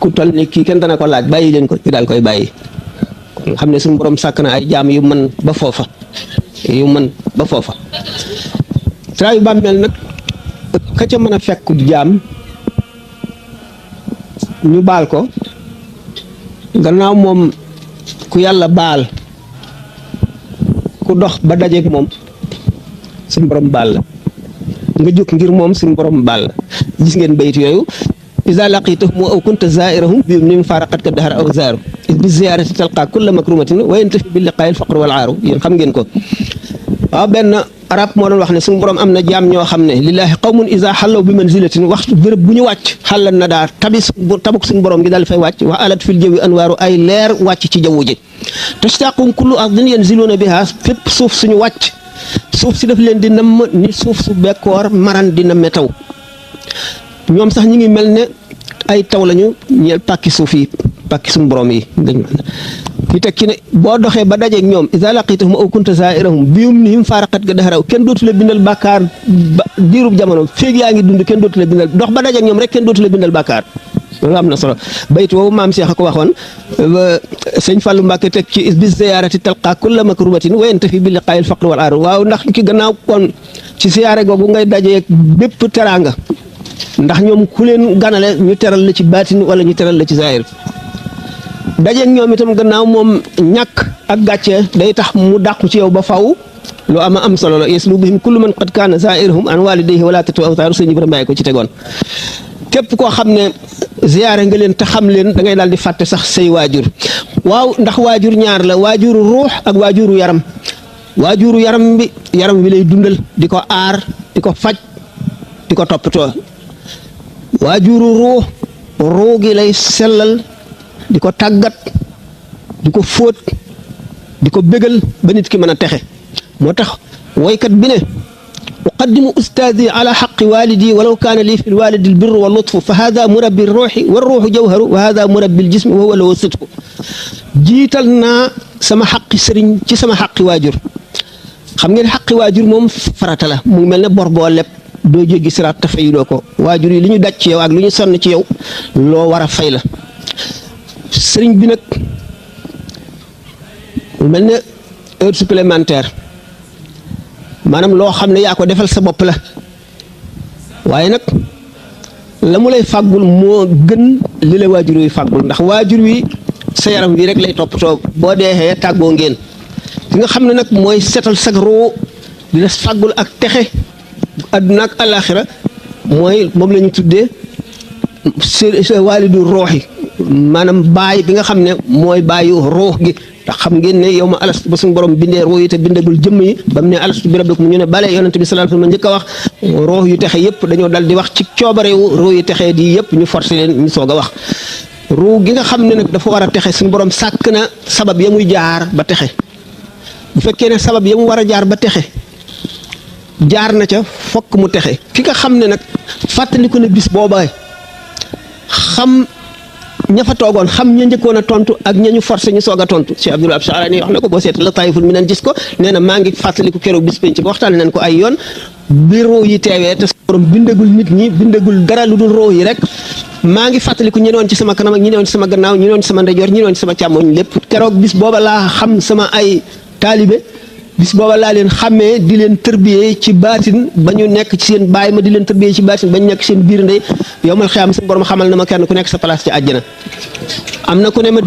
ku toll ni kii kenn dana ko laaj bàyyi leen ko ñu daal koy bàyyi nga xam ne suñu borom sàkk na ay jaam yu mën ba foofa traayu bàmmeel nag ka ca mën a fekk jaam ñu baal ko gannaaw moom ku yàlla baal ku dox ba dajeeg moom suñu borom baal la nga jóg ngir moom suñu borom baal la gis ngeen bayit yooyu iza laqitahum aw kunta zairahum bi nim faraqat ka dahar aw zaaru bi ziyaarati talqa kulla makrumatin wa yantafi bi liqaa'il faqr wal aaru yéen xam ngeen ko waaw benn arab moo doon wax ne suñu borom am na jaam ñoo xam ne lillaahi qawmun iza xallaw bi manzilatin waxtu béréb bu ñu wàcc xàllal na daa tabuk suñu borom gi daal fay wàcc wa alat fil jawi anwaaru ay leer wàcc ci jaww ji tashtaqum kullu ardin yanziluuna biha fépp suuf suñu wàcc suuf si daf leen di namm ni suuf su bekkoor maran di namme taw ñoom sax ñi ngi mel ne ay taw lañu ñeel pàkki suuf yi pàkki suñu borom yi ki teg ci ne boo doxee ba dajeeg ñoom iza laqitahum aw kunta zairahum biyumnihim faraqat ga dahraw kenn dootu la bindal bàkkaar diirub jamono feeg yaa ngi dund kenn dootu la bindal dox ba dajeeg ñoom rek kenn dootu la bindal bàkkaar loolu am na solo bayit woowu maam Cheikh a ko waxoon sëñ Fallou Mbacke teg ci bis ziyaarati talqa kulla makrubatin wa yantafi bi liqaa'il faqr wal aar waaw ndax ki gannaaw kon ci siyaare googu ngay dajeeg bépp teraanga ndax ñoom ku leen ganale ñu teral la ci baatin wala ñu teral la ci zahir dajeeg ñoom itam gannaaw moom ñàkk ak gàcce day tax mu dàqu ci yow ba faw lu am solo la yaslu bihim kullu man qad kaana zairhum an walidayhi wala tatu awtaaru sëñ Ibrahima bàyyi ko ci tegoon képp koo xam ne ziyaare nga leen te xam leen da ngay daal di fàtte sax say waajur waaw ndax waajur ñaar la waajuru ruux ak waajuru yaram waajuru yaram bi lay dundal di ko aar di ko faj di ko toppatoo waajuru ruux gi lay sellal di ko tàggat di ko fóot di ko bégal ba nit ki mën a texe moo tax woykat bi ne uqaddimu ustaadi ala xaqi walidi walaw kaana lii fi lwalidi lbir wa lutfu fa hada murabbi ruuxi wa ruuxu jawharu wa hada murabbi ljismi wa huwa lahu sidqu jiital naa sama xaqi sëriñ ci sama xaqi waajur xam ngeen xaqi waajur moom farata la mu ngi mel ne bor boo leb doo jéggi siraat te fayuloo ko waajur yi li ñu daj ci yow ak li ñu sonn ci yow loo war a fay la sëriñ bi nag mel ne heure supplémentaire maanaam loo xam ne yaa ko defal sa bopp la waaye nag la mu lay fàggul moo gën li la waajur wi fàggul ndax waajur wi sa yaram wi rek lay toppatoo boo deexee tàggoo ngeen ki nga xam ne nag mooy setal sag roo di la fàggul ak texe àdduna ak alaaxira mooy moom la ñu tuddee waalidu rooxi maanaam baay bi nga xam ne mooy baayu ruux gi te xam ngeen ne yow ma alastu ba suñu borom bindee ruux yi te bindagul jëmm yi ba mu ne alastu bi rabbikum ñu ne bale yonent bi sallallahu alayhi wasallam njëkk a wax ruux yu texe yëpp dañoo dal di wax ci coobarewu ruux yu texe di yëpp ñu forcé leen ñu soog a wax ruux gi nga xam ne nag dafa war a texe suñu borom sàkk na sabab ya muy jaar ba texe bu fekkee ne sabab ya mu war a jaar ba texe jaar na ca fokk mu texe ki nga xam ne nag fàttaliku ne bis booba xam ña fa toogoon xam ña njëkkoon a tontu ak ña ñu forcé ñu soog a tontu Cheikh Abdoul Wahab Sharani wax na ko boo seet la taayiful mi nan gis ko nee na maa ngi fàttaliku keroog bis penc ba waxtaan nañ ko ay yoon bi roo yi teewee te borom bindagul nit ñi bindagul dara lu dul roo yi rek maa ngi fàttaliku ñi newoon ci sama kanam ak ñi newoon ci sama gannaaw ñi newoon ci sama ndeyjoor ñi newoon ci sama càmmoñ lépp keroog bis booba laa xam sama ay taalibe bis booba laa leen xàmmee di leen tërbiyee ci baatin ba ñu nekk ci seen baay ma di leen tërbiyee ci baatin ba ñu nekk seen biir ndey yowmal xiyaam suñu borom xamal na ma kenn ku nekk sa place ci àjjana am na ku ne ma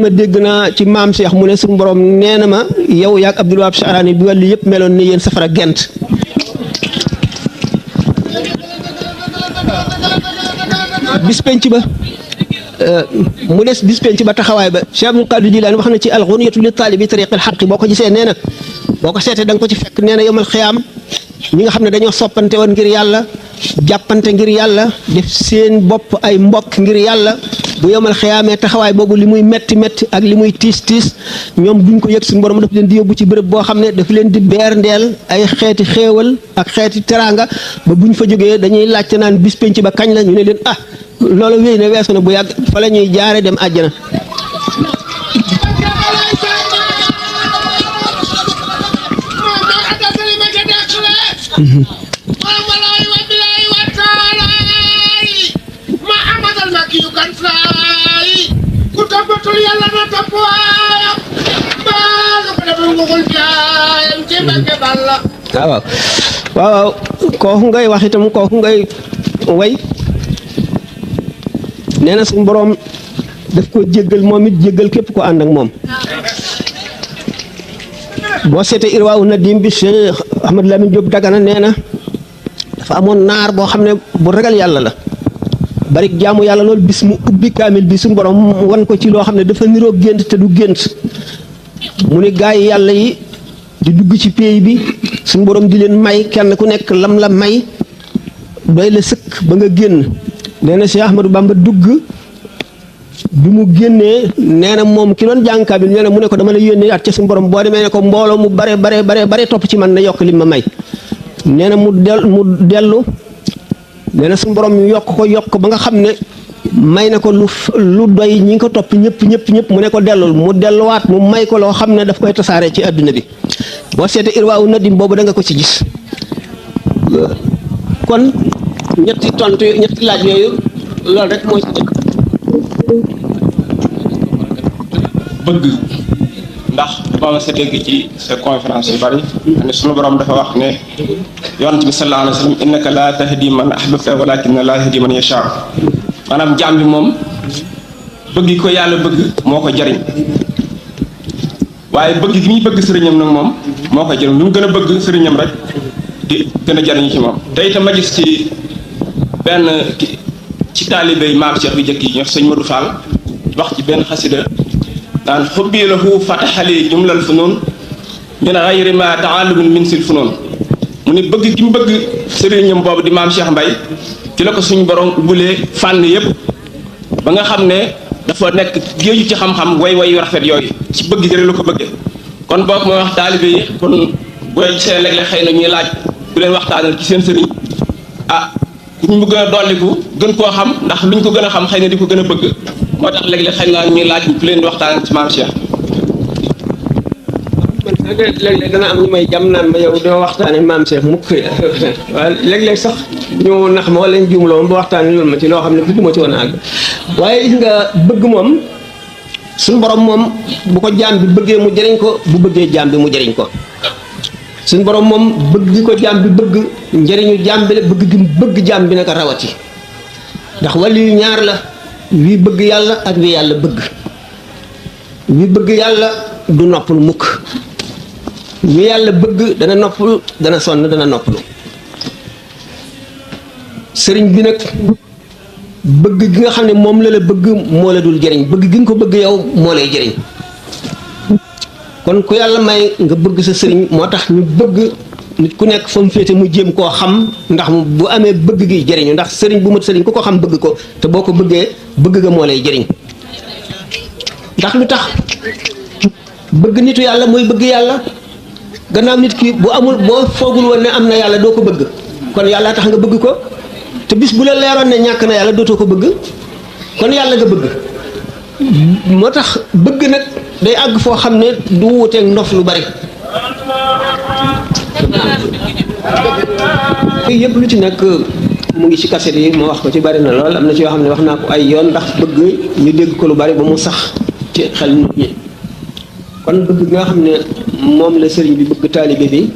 dégg naa ci maam Cheikh mu ne suñu borom nee na ma yow yaag Abdoul Wahab Sharani bi wàllu yëpp meloon ni yéen safara gent bis penc ba mu des bis penc ba taxawaay ba Cheikh Abdul Qadir Jilaani wax na ci al-Ghunyatu li taalibi tariqil xaqi boo ko gisee nee na boo ko seetee da nga ko ci fekk nee na yawmal xiyaam ñi nga xam ne dañoo soppante woon ngir yàlla jàppante ngir yàlla def seen bopp ay mbokk ngir yàlla bu yawmal xiyaamee taxawaay boobu li muy metti metti ak li muy tiis tiis ñoom duñ ko yëg suñu borom daf leen di yóbbu ci béréb boo xam ne daf leen di beer ndeel ay xeeti xéewal ak xeeti teraanga ba buñ fa jógee dañuy laajte naan bis penc ba kañ la ñu ne leen ah loolu wéy na weesu na bu yàgg fa la ñuy jaare dem àjjana waaw waaw kooku ngay wax itam kooku ngay way nee na suñu boroom daf ko jéggal moom it jéggal képp ko ànd ak moom boo seetee Irwaawu Nadim bi Cheikh Ahmad Lamine Diop Dagana nee na dafa amoon naar boo xam ne bu ragal yàlla la bari jaamu yàlla loolu bis mu ubbi kaamil bi suñu borom wan ko ci loo xam ne dafa niroo gént te du gént mu ni gaay yàlla yi di dugg ci pays bi suñu borom di leen may kenn ku nekk lam la may doy la sëkk ba nga génn nee na Cheikh Ahmadou Bamba dugg bi mu génnee nee na moom ki doon jàng kaamil nee na mu ne ko dama la yónnee at ca suñu borom boo demee ne ko mbooloo mu bare topp ci man na yokk li ma may nee na mu dellu nee na suñu borom yokk ba nga xam ne may na ko lu doy ñi ngi ko topp ñëpp mu ne ko dellul mu delluwaat mu may ko loo xam ne daf koy tasaare ci àdduna bi boo seetee Irwaawu Nadim boobu da nga ko ci gis kon ñetti laaj yooyu loolu rek mooy ci dëkk bëgg ndax ba ma sa dégg ci sa conférence yu bari ne sunu borom dafa wax ne yonent bi sallallahu alayhi wa sallam innaka laa tahdi man ahbabta walakinna laa yahdi man yashaa maanaam jaam bi moom bëgg ko yàlla bëgg moo ko jariñ waaye bëgg gi muy bëgg sëriñam nag moom moo ko jariñ lu mu gën a bëgg sëriñam rek di gën a jariñu ci moom te itam ma gis ci benn ci taalibey maam Cheikh bi jëkk yi ñox sëñ Modou Fall wax ci benn xasida naan xubbi lahu fataxali jumlal funoon min xayri ma taalumin min sil funoon mu ne bëgg gi mu bëgg sëriñam boobu di maam Cheikh Mbaye ci la ko suñu borom ubbulee fànn yëpp ba nga xam ne dafa nekk géeju ci xam-xam way yu rafet yooyu ci bëgg gi rek la ko bëggee kon boog mooy wax taalibe yi kon booy gisee léeg-léeg xëy na ñuy laaj bu leen waxtaanal ci seen sëriñ ah ñu gën a dolliku gën koo xam ndax luñ ko gën a xam xëy na di ko gën a bëgg moo tax léeg-léeg xëy na ñuy laaj bu leen di waxtaanal ci maam Cheikh. man léeg-léeg dana am ñu may jam naan ma yow doo waxtaanee maam Cheikh mukk waaye léeg-léeg sax ñu nax ma wala ñu juumloo ba waxtaanee loolu ma ci loo xam ne bëgguma ci woon a àgg waaye gis nga bëgg moom suñu borom moom bu ko jaam bi bëggee mu jëriñ ko bu bëggee jaam bi mu jëriñ ko. suñu borom moom bëgg gi ko jaam bi bëgg njëriñu jaam bi la bëgg gi bëgg jaam bi naka rawati ndax wàllu yu ñaar la wii bëgg yàlla ak wi yàlla bëgg wi bëgg yàlla du noppalu mukk wi yàlla bëgg dana noppalu dana sonn dana noppalu sëriñ bi nag bëgg gi nga xam ne moom la bëgg moo la dul jëriñ, bëgg gi nga ko bëgg yow moo lay jëriñ. kon ku yàlla may nga bëgg sa sëriñ moo tax ñu bëgg nit ku nekk fa mu féete mu jéem koo xam, ndax bu amee bëgg gi jëriñu, ndax sëriñ bu mat sëriñ ku ko xam bëgg ko, te boo ko bëggee bëgg ga moo lay jëriñ. ndax lu tax bëgg nitu yàlla mooy bëgg yàlla. gannaaw nit ki bu amul boo foogul woon ne am na yàlla doo ko bëgg, kon yàlla tax nga bëgg ko, te bis bu la leeroon ne ñàkk na yàlla dootoo ko bëgg, kon yàlla nga bëgg. moo tax bëgg nag day àgg foo xam ne du wuuteeg ndof lu bari. yëpp lu ci nekk mu ngi ci kaset yi ma wax ko ci bari na lool, am na ci yoo xam ne wax naa ko ay yoon ndax bëgg ñu dégg ko lu bari ba mu sax ci xel nit ñi. kon bëgg nga xam ne moom la sëriñ bi bëgg taalibe bi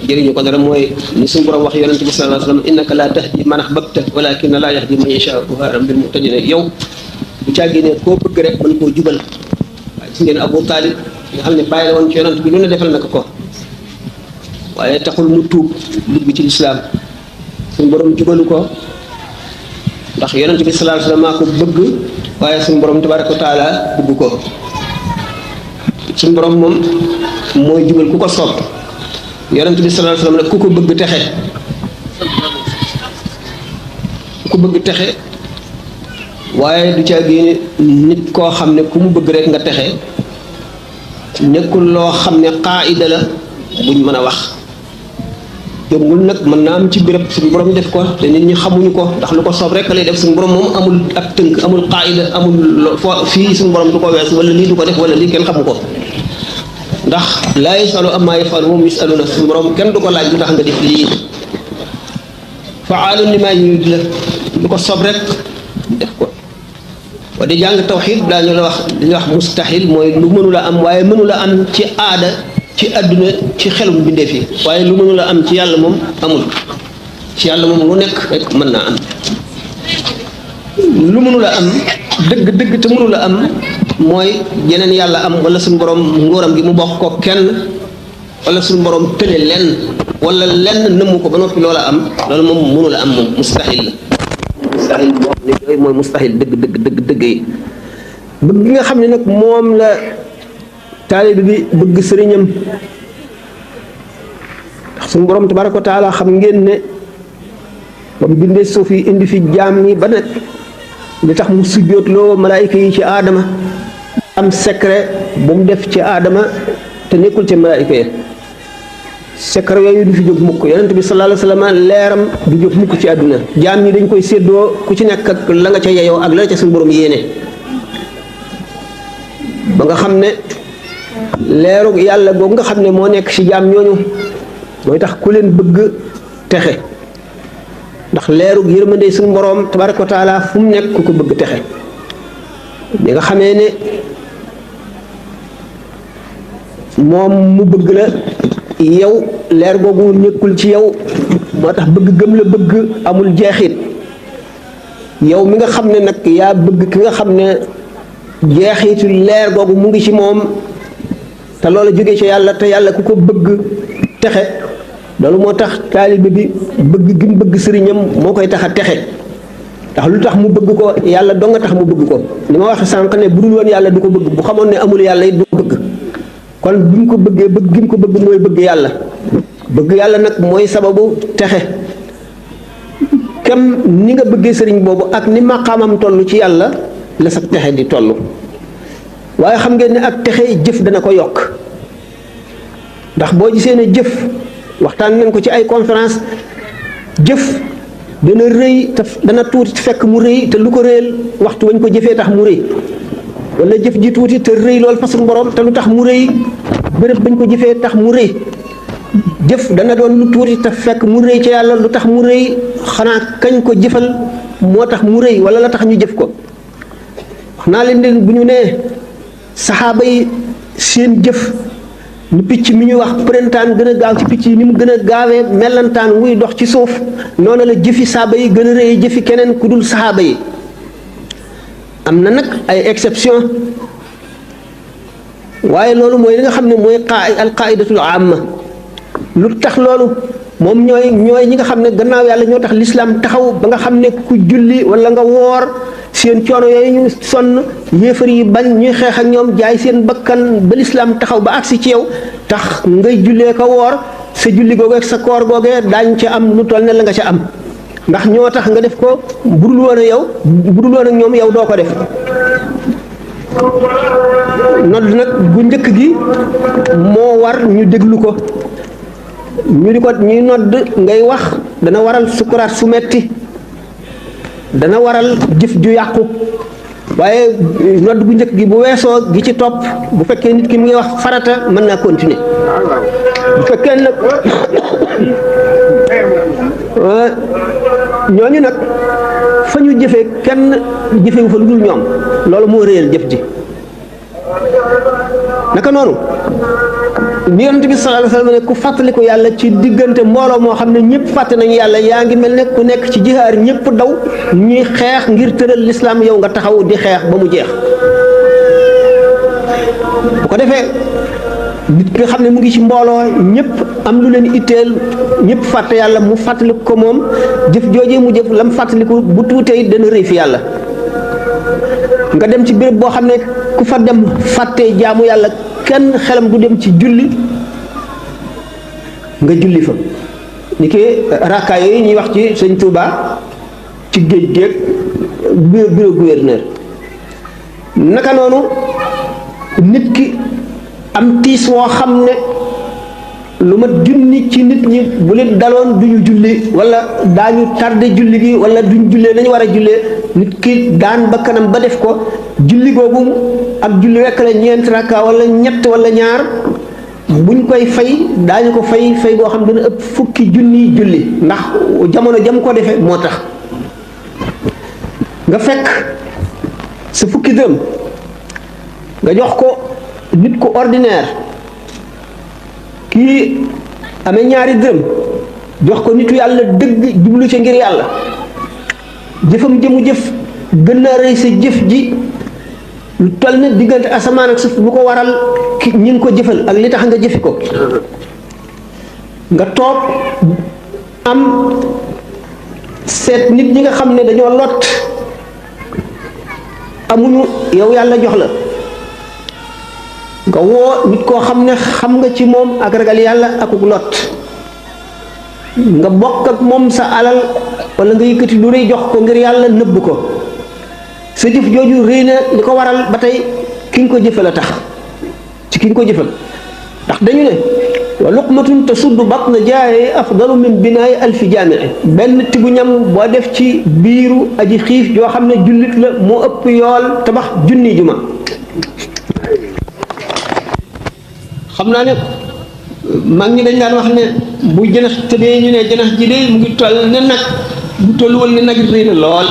jëriñu ko dara mooy ni suñu borom wax yonente bi sallallahu alayhi wa sallam innaka laa tahdi man ahbabta walakinna laa yahdi man yashaa buhaaram bil muhtadina. yow bu càggee ne koo bëgg rek mën koo jubal. waaye gis ngeen Abu Taalib nga xam ne bàyyi la woon ci yonent bi lu ne defal na ko waaye taxul mu tuub dugg ci lislaam, suñu borom jubalu ko ndax yonent bi sallallahu alayhi wa sallam maa ko bëgg, waaye suñu borom tabaaraka wa taala bëgg ko. suñu borom moom mooy jubal ku ko soob, yonent bi sallallahu alayhi wasallam nag ku ko bëgg texe, ku bëgg texe. waaye du caa génne nit koo xam ne ku mu bëgg rek nga texe, nekkul loo xam ne qaida la buñ mën a wax. yombul nag mën naa am ci béréb suñu borom def ko te nit ñi xamuñu ko, ndax lu ko soob rek lay def. suñu borom moom amul ab tënk, amul qaida, amul fii suñu borom du ko wees, wala lii du ko def, wala lii kenn xamu ko. ndax laa yasalu amma yafalu moom yasaluna, suñu borom kenn du ko laaj lu tax nga def lii. faalun limaa yurid la, lu ko soob rek def ko. wa di jàng tawxiid daañu la wax li ñuy wax mustahil, mooy lu mënula am, waaye mënula am ci aada, ci àdduna, ci xelum bindeef yi, waaye lu mënula am ci yàlla moom amul. ci yàlla moom lu nekk rek mën naa am. lu mënula am dëgg dëgg te mënula am mooy yeneen yàlla am, wala suñu borom ngóoram gi mu bokk ko kenn, wala suñu borom tële lenn, wala lenn nëmmu ko ba noppi loola am, loolu moom mënula am, moom mustahil la. mustahil boo xam ne yooyu mooy mustahil dëgg yi. bëgg gi nga xam ne nag moom la taalibe bi bëgg sëriñam, ndax suñu borom tabaraka wa taala xam ngeen ne ba mu bindee suuf yi indi fi jaam ñi ba nag li tax mu sujjóotloo malaayika yi ci aadama am secret bu mu def ci aadama te nekkul ci malaayika yi. secret yooyu du fi jóg mukk. yonent bi sallallahu alayhi wa sallam leeram du jóg mukk ci àdduna. jaam ñi dañ koy séddoo ku ci nekk ak la nga ca yeyoo ak la ca suñu borom yéene, ba nga xam ne leeru yàlla googu nga xam ne moo nekk ci jaam ñooñu mooy tax ku leen bëgg texe. ndax leeru yërmande suñu borom tabaraka wa taala fu mu nekk ku ko bëgg texe. li nga xamee ne moom mu bëgg la yow, leer googu nekkul ci yow, moo tax bëgg gëm la bëgg amul jeexit. yow mi nga xam ne nag yaa bëgg ki nga xam ne jeexitu leer googu mu ngi ci moom, te loolu jógee ci yàlla, te yàlla ku ko bëgg texe. loolu moo tax taalibe bi bëgg gi mu bëgg sëriñam moo koy tax a texe. ndax lu tax mu bëgg ko yàlla doo nga tax mu bëgg ko. li ma wax sànq ne bu dul woon yàlla du ko bëgg, bu xamoon ne amul yàlla it du ko bëgg. kon bi mu ko bëggee bëgg gi mu ko bëgg mooy bëgg yàlla. bëgg yàlla nag mooy sababu texe. kem ni nga bëggee sëriñ boobu ak ni maqaamam toll ci yàlla la sa texe di toll. waaye xam ngeen ne ak texe jëf dana ko yokk, ndax boo gisee ne jëf waxtaan nañ ko ci ay conférence, jëf dana rëy te dana tuuti fekk mu rëy, te lu ko réyal waxtu wañ ko jëfee tax mu rëy. wala jëf ji tuuti te rëy lool fa suñu borom, te lu tax mu rëy béréb bañ ko jëfee tax mu rëy. jëf dana doon lu tuuti te fekk mu rëy ci yàlla, lu tax mu rëy xanaa kañ ko jëfal moo tax mu rëy, wala la tax ñu jëf ko. wax naa leen bu ñu nee saxaaba yi seen jëf ni picc mi ñuy wax printemps gën a gaaw ci picc yi ni mu gën a gaawee mellantaan wuy dox ci suuf, noonu la jëfi saxaaba yi gën a rëy jëfi keneen ku dul saxaaba yi. am na nag ay exception, waaye loolu mooy li nga xam ne mooy al qaidatul amma. lu tax loolu moom ñooy ñi nga xam ne gannaaw yàlla ñoo tax lislaam taxaw ba nga xam ne ku julli wala nga woor seen coono yooyu ñu sonn yéefar yi bañ ñuy xeex ak ñoom jaay seen bakkan ba lislaam taxaw ba agsi ci yow tax ngay jullee ko woor sa julli googee ak sa koor googee daañ ca am lu toll ne la nga ca am ndax ñoo tax nga def ko budul woon ak yow budul woon ak ñoom yow doo ko def nodd nag bu njëkk gi moo war ñu déglu ko ñu di ko ñuy nodd ngay wax dana waral sukuraat su metti dana waral jëf ju yàqu waaye nodd bu njëkk gi bu weesoo gi ci topp bu fekkee nit ki mu ngi wax farata mën naa continuer bu fekkee nag ñooñu nag fa ñu jëfee kenn jëfewu fa lu dul ñoom loolu moo réyal jëf ji naka noonu ni yonent bi sallallahu alayhi wasallam ne ku fàttaliku yàlla ci diggante mbooloo moo xam ne ñëpp fàtte nañu yàlla yaa ngi mel ne ku nekk ci jihaar ñëpp daw ñuy xeex ngir tëral lislaam yow nga taxaw di xeex ba mu jeex bu ko defee nit ki nga xam ne mu ngi ci mbooloo ñëpp am lu leen itteel ñëpp fàtte yàlla mu fàttaliku ko moom jëf joojee mu jëf lam fàttaliku bu tuutee dana rëy fi yàlla nga dem ci béréb boo xam ne ku fa dem fàttee jaamu yàlla kenn xelam du dem ci julli nga julli fa ni ki rakkaa yooyu ñuy wax ci sëñ Touba ci géej géej bureau gouverneur naka noonu nit ki am tiis woo xam ne lu ma junni ci nit ñi bu leen daloon duñu julli wala daañu tardé julli gi wala duñ jullee nañu war a jullee nit ki daan ba kanam ba def ko julli googu ak julli rekk la ñeent rakka wala ñett wala ñaar buñ koy fay daañu ko fay goo xam dina ëpp fukki junni julli ndax jamono jam ko defee moo tax nga fekk sa fukki dërëm nga jox ko nit ku ordinaire kii amee ñaari dërëm jox ko nitu yàlla dëgg jublu ca ngir yàlla jëfam jëmu jëf gën a rëy sa jëf ji lu toll ne diggante asamaan ak suuf lu ko waral ki ñi ngi ko jëfal ak li tax nga jëfi ko nga toog am seet nit ñi nga xam ne dañoo lot amuñu yow yàlla jox la nga woo nit koo xam ne xam nga ci moom ak ragal yàlla akuk lot nga bokk ak moom sa alal wala nga yëkkati lu rëy jox ko ngir yàlla nëbb ko sa jëf jooju rëy na li ko waral ba tey ki nga ko jëfal a tax ci ki nga ko jëfal ndax dañu ne wa luqmatun tasuddu batna jaaye afdalu min binaay alfi jaamii benn tibu ñam boo def ci biiru aji xiif joo xam ne jullit la moo ëpp yool tabax junni juma xam naa ne mag ñi dañ daan wax ne bu jënax tëddee ñu ne jënax ji de mu ngi toll ne nag bu tolluwal ne nag rëy na lool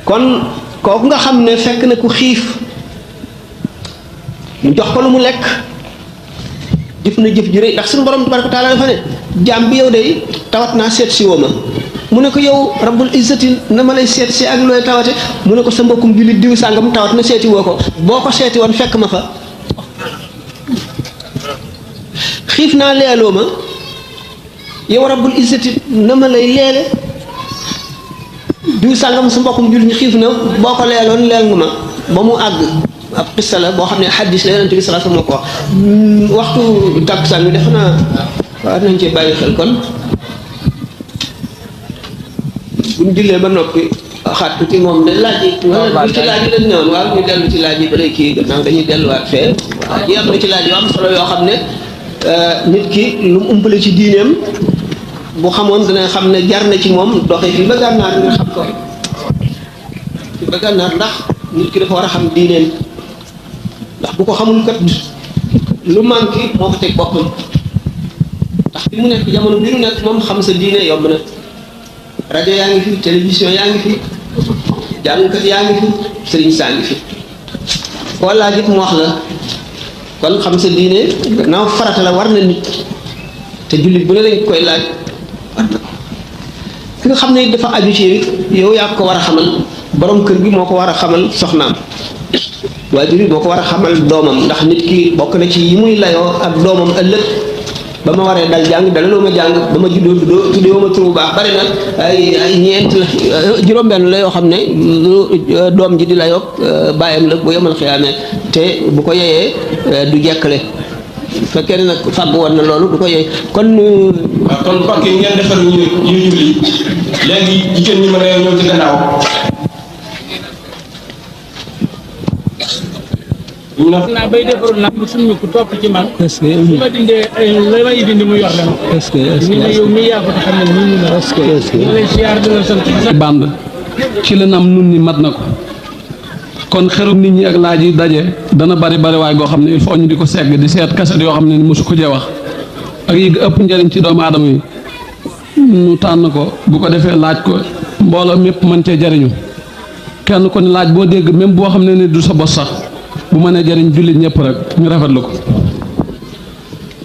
kon kooku nga xam ne fekk na ku xiif mu jox ko lu mu lekk jëf na jëf ju rëy ndax suñu borom tabaraka taala dafa ne jaam bi yow de tawat naa seet si woo ma mu ne ko yow rabbul izzati na ma lay seet si ak looy tawate mu ne ko sa mbokkum jullit diw sàngam tawat na seeti woo ko boo ko seeti woon fekk ma fa xiif naa leeloo ma yow rabbul izzati na ma lay leele diw sàngam sa mbokkum jullit ñu xiif na boo ko leeloon leel nga ma ba mu àgg ab xissa la boo xam ne xaddis la yonente bi sallallahu alayhi wasallam moo ko wax waxtu takkusaan bi def naa war nañ cee bàyyi xel kon buñ jullee ba noppi xaat tuuti moom de laaj yi wala ci laaj yi lañ newoon waaw ñu dellu ci laaj yi ba léegi kii gannaaw dañuy delluwaat fee waaw ji am na ci laaj yu am solo yoo xam ne nit ki lu mu umpale ci diineem bu xamoon dina xam ne jar na ci moom doxee fii ba gànnaar nga xam ko fii ba gànnaar ndax nit ki dafa war a xam diineem ndax bu ko xamul kat lu manqué moo ko teg boppam ndax fi mu nekk jamono bi mu nekk moom xam sa diine yomb na rajo yaa ngi fi télévision yaa ngi fi jàngkat yaa ngi fi sëriñ saa ngi fi koo laaj it mu wax la kon xam sa diine gannaaw farata la war na nit te jullit bu ne lañ koy laaj war na ki nga xam ne dafa aju ci yow yaa ko war a xamal borom kër gi moo ko war a xamal soxnaam waajur yi moo ko war a xamal doomam ndax nit ki bokk na ci yi muy layoo ak doomam ëllëg ba ma waree dal jàng dalaloo ma jàng ba ma juddoo tuddee ma tur bu baax bari na ay ñeent la juróom-benn la yoo xam ne doom ji di la yokk bàyyam la bu yemal xiyaamee te bu ko yeyee du jekkale fekkee ne nag fàgg woon na loolu du ko yey kon mbokk yi ngeen defal ñu julli léegi jigéen ñi mën a ñëw ci gannaaw naa bay defarul nag mu suñu ko topp ci man. est-ce que su ma dindee la may dindi mu yor leen. est-ce que ñu ne yow mii yaa ko xam ne nii ñu ne. est-ce que ñu ngi lay siyaar di la sant. band ci la nam nun ni mat na ko kon xerum nit ñi ak laaj yi daje dana bari waay goo xam ne il faut ñu di ko segg di seet kaset yoo xam ne mosu ko jee wax ak yi ëpp njëriñ ci doomu aadama yi ñu tànn ko bu ko defee laaj ko mbooloo mépp mën cee jariñu kenn ko ne laaj boo dégg même boo xam ne ni du sa bos sax bu mënee jariñ jullit ñëpp rek ñu rafetlu ko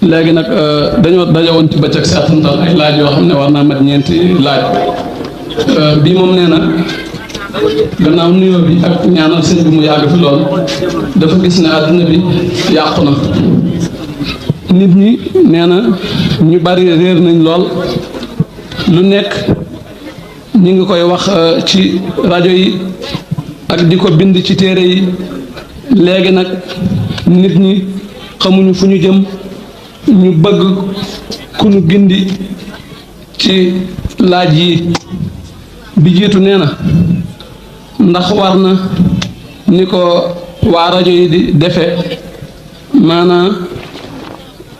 léegi nag dañoo daje woon ci bëccëg seetantal ay laaj yoo xam ne war naa mat ñeenti laaj bii moom nee na gannaaw nuyoo bi ak ñaanal sëñ bi mu yàgg fi lool dafa gis ne àdduna bi yàqu na nit ñi nee na ñu bari réer nañ lool lu nekk ñu ngi koy wax ci rajo yi ak di ko bind ci téere yi léegi nag nit ñi xamuñu fu ñu jëm ñu bëgg ku ñu gindi ci laaj yi bi jiitu nee na ndax war na ni ko waa rajo yi di defe maanaam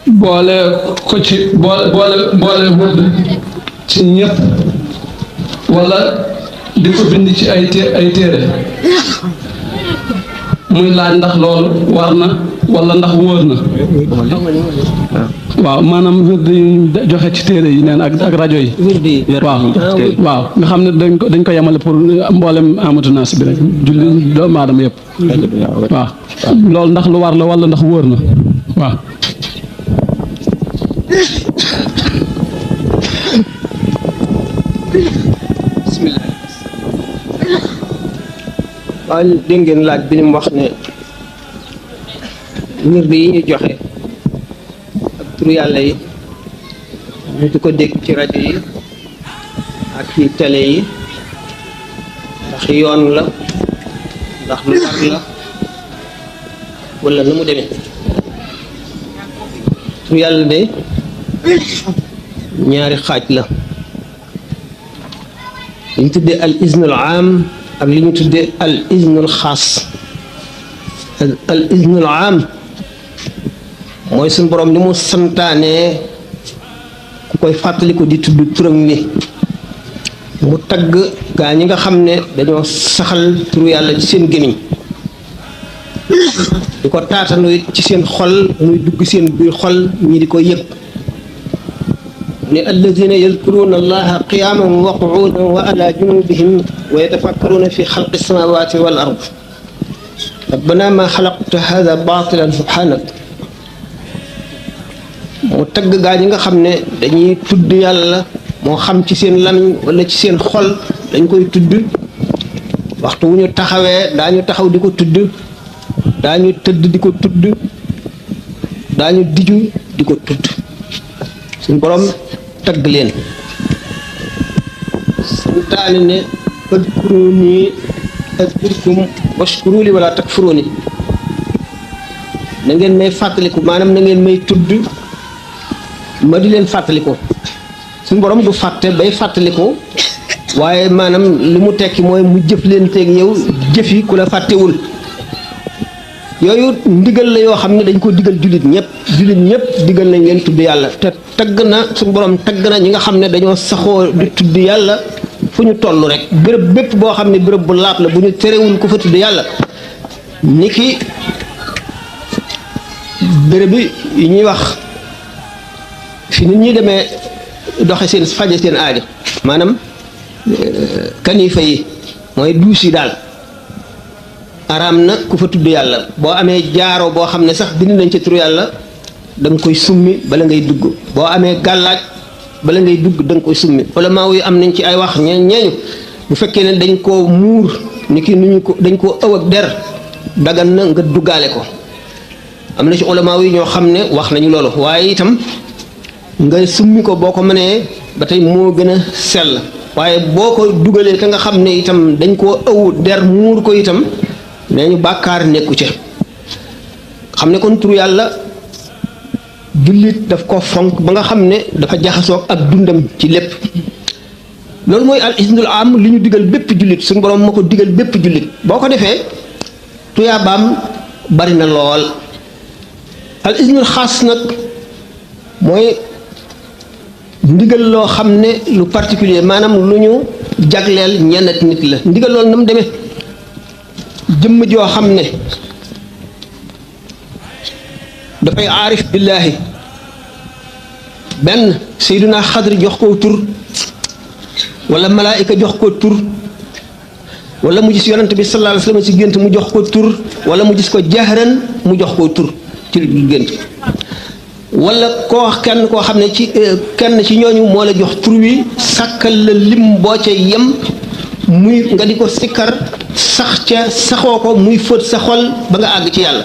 boole ko ci boole wëdd ci ñëpp walla di ko bind ci ay téere muy laaj ndax loolu war na walla ndax wóor na waaw maanaam wërd yi joxe ci téere yi neen ak rajo yi waaw nga xam ne dañ ko yemale pour mboolem amatu naas bi rek julli doomu aadama yëpp waaw loolu ndax lu war la walla ndax wóor na waaw bismillah waaw dégg ngeen laaj bi ni mu wax ne wird yi ñu joxe ak turu yàlla yi ñu di ko dégg ci rajo yi ak ci télé yi ndax yoon la ndax lu war la wala nu mu demee turu yàlla de ñaari xaaj la li ñu tuddee al iznul aam ak li ñu tuddee al iznul xaas al iznul aam mooy suñu borom li mu santaanee ku koy fàttaliku di tudd turam wi mu tagg gaa ñi nga xam ne dañoo saxal turu yàlla ci seen gémmiñ di ko taatanu ci seen xol muy dugg seen biir xol ñi di ko yëg ne alladina yadkuruna allaha qiyaman wa qu'udan wa ala junubihim wa yatafakkaruna fi xalqi samawati wal ard rabbana ma xalaqta hada batilan subhanak mu tagg gaa ñi nga xam ne dañuy tudd yàlla moo xam ci seen lamiñ wala ci seen xol dañ koy tudd waxtu wu ñu taxawee daañu taxaw di ko tudd daañu tëdd di ko tudd daañu diju di ko tudd suñ borom tagg leen santaane ne fadkuruni azkurkum washkuru li wala takfuruni na ngeen may fàttaliku maanaam na ngeen may tudd ma di leen fàttaliku suñ borom du fàtte bay fàttaliku waaye maanaam li mu tekki mooy mu jëf leen teeg yow jëfi ku la fàttewul yooyu ndigal la yoo xam ne dañ ko digal jullit ñëpp digal nañ leen tudd yàlla te tagg na suñu borom tagg na ñi nga xam ne dañoo saxoo di tudd yàlla fu ñu toll rek béréb bépp boo xam ne béréb bu laab la bu ñu terewul ku fa tudd yàlla ni ki béréb yi ñuy wax fi nit ñi demee doxe seen faje seen aajo maanaam kanifa yi mooy duus yi daal araam na ku fa tudd yàlla boo amee jaaro boo xam ne sax bind nañ ci turu yàlla da nga koy summi bala ngay dugg boo amee gàllaaj bala ngay dugg da nga koy summi ulama yi am nañ ci ay wax ñeeñu bu fekkee ne dañ koo muur ni ki nu ñu ko dañ koo ëw ak der dagan na nga duggaale ko am na ci ulama yi ñoo xam ne wax nañu loolu waaye itam nga summi ko boo ko mënee ba tey moo gën a sell waaye boo ko dugalee te nga xam ne itam dañ koo ëw der muur ko itam nee ñu bàkkaar nekku ca xam ne kon turu yàlla jullit daf ko fonk ba nga xam ne dafa jaxasoog ak dundam ci lépp loolu mooy al isnul am li ñu digal bépp jullit suñu borom moo ko digal bépp jullit boo ko defee tuyaabaam bari na lool al isnul xaas nag mooy ndigal loo xam ne lu particulier maanaam lu ñu jagleel ñenn nit la ndigal loolu na mu demee jëmm joo xam ne dafay aarif billaahi benn Seydina Xadri jox ko tur wala malaayika jox ko tur wala mu gis yonent bi sallallahu alayhi wa sallam ci gént mu jox ko tur wala mu gis ko jahran mu jox ko tur ci lu gént wala kenn koo xam ne ci kenn ci ñooñu moo la jox tur wi sàkkal la lim boo ca yem muy nga di ko sikkar sax ca saxoo ko muy fóot sa xol ba nga àgg ci yàlla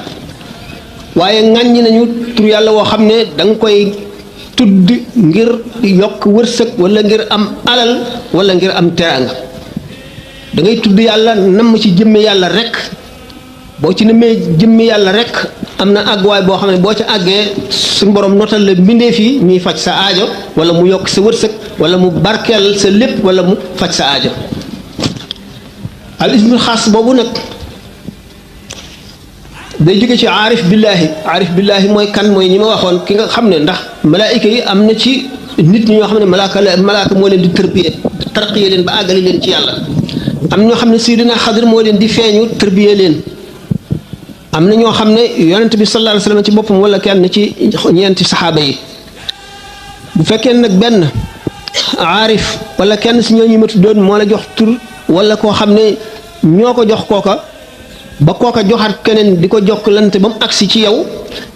waaye ŋàññi nañu tur yàlla woo xam ne da nga koy tudd ngir yokk wërsëg wala ngir am alal wala ngir am teraanga da ngay tudd yàlla namm ci jëmme yàlla rek boo ci nëmmee jëmmi yàlla rek am na àgguwaay boo xam ne boo ca àggee suñu borom notal la mbindeef yi ñuy faj sa aajo wala mu yokk sa wërsëg wala mu barkeel sa lépp wala mu faj sa aajo al ismul xaas boobu nag day jóge ci aarif billaahi mooy kan mooy ñi ma waxoon ki nga xam ne ndax malaayika yi am na ci nit ñi ñoo xam ne malaaka moo leen di tarqiye leen ba àggale leen ci yàlla am ñoo xam ne Seydina Xadir moo leen di feeñu tërbiye leen am na ñoo xam ne yonent bi sallallahu alayhi wasallam ci boppam wala kenn ci ñeenti saxaaba yi bu fekkee nag benn aarif wala kenn si ñooñu ma tuddoon moo la jox tur wala koo xam ne ñoo ko jox kooka ba kooka joxaat keneen di ko jokkalante ba mu agsi ci yow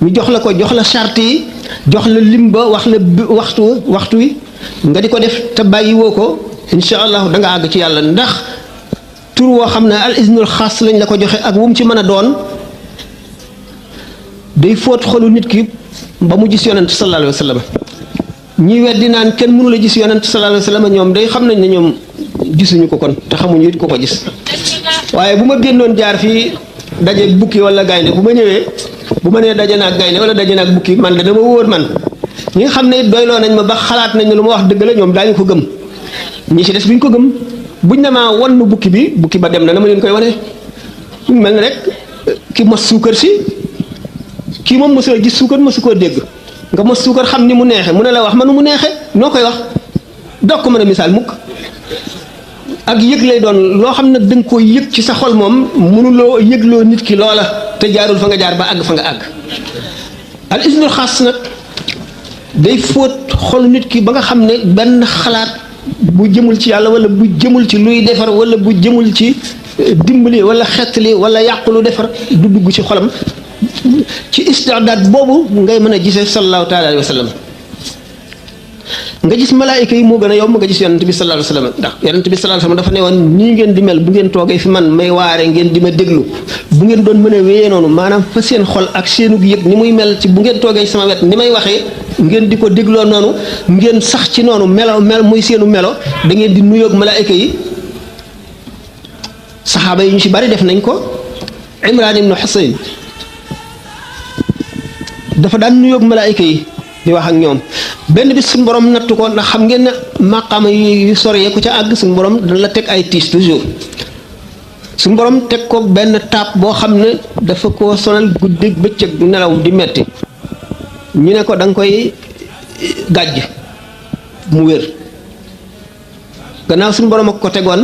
ñu jox la ko jox la charte yi jox la lim ba wax la waxtu wi nga di ko def te bàyyi woo ko incha allah da nga àgg ci yàlla ndax tur woo xam ne al isnul xaas lañ la ko joxe ak wu mu ci mën a doon day fóot xolu nit ki ba mu gis yonent sallallahu alayhi wa sallam ñi weddi naan kenn mënu la gis yonent sallallahu alayhi wa sallam ñoom day xam nañ ne ñoom gisuñu ko kon te xamuñu it ko gis waaye bu ma génnoon jaar fii daje bukki wala gaynde bu ma ñëwee bu ma nee daje naag gaynde wala daje naag bukki man dana ma wóor man ñi nga xam ne doyloo nañ ma ba xalaat nañ ne lu ma wax dëgg la ñoom daañu ko gëm ñi ci des buñ ko gëm buñ ne maa wan bukki bi bukki ba dem na ma leen koy wane ñu mel ne rek ki mos suukar si kii moom mosoo gis suukar mosu koo dégg nga mos suukar xam ni mu neexe mu ne la wax ma nu mu neexe noo koy wax doo ko mën a misaal mukk ak yëg lay doon loo xam ne da nga koo yëg ci sa xol moom mënuloo yëgloo nit ki loola te jaarul fa nga jaar ba àgg fa nga àgg al isnul xaas nag day fóot xolu nit ki ba nga xam ne benn xalaat bu jëmul ci yàlla wala bu jëmul ci luy defar wala bu jëmul ci dimbali wala xettali wala yàq lu defar du dugg ci xolam ci istidaad boobu ngay mën a gisee sallallahu taala alayhi wa sallam nga gis malaayika yi moo gën a yomb nga gis yonent bi sallallahu alayhi wa sallam ndax yonent bi sallallahu alayhi wa sallam dafa ne woon nii ngeen di mel bu ngeen toogee fi man may waare ngeen di ma déglu bu ngeen doon mën a wéyee noonu maanaam fa seen xol ak seenu yëg ni muy mel ci bu ngeen toogee sama wet ni may waxee ngeen di ko dégloo noonu ngeen sax ci noonu melo muy seenu melo da ngeen di nuyoog malaayika yi saxaaba yi ñu ci bari def nañ ko Imraan ibnu Husayn dafa daan nuyoog malaayika yi di wax ak ñoom benn bis suñu borom nattu ko ndax xam ngeen ne maqaama yu sore ku ca àgg suñu borom dana la teg ay tiis toujours suñu borom teg ko benn taab boo xam ne dafa ko sonal guddi bëccëg du nelaw di metti ñu ne ko da nga koy gàjj mu wér gannaaw suñu borom ak ko tegoon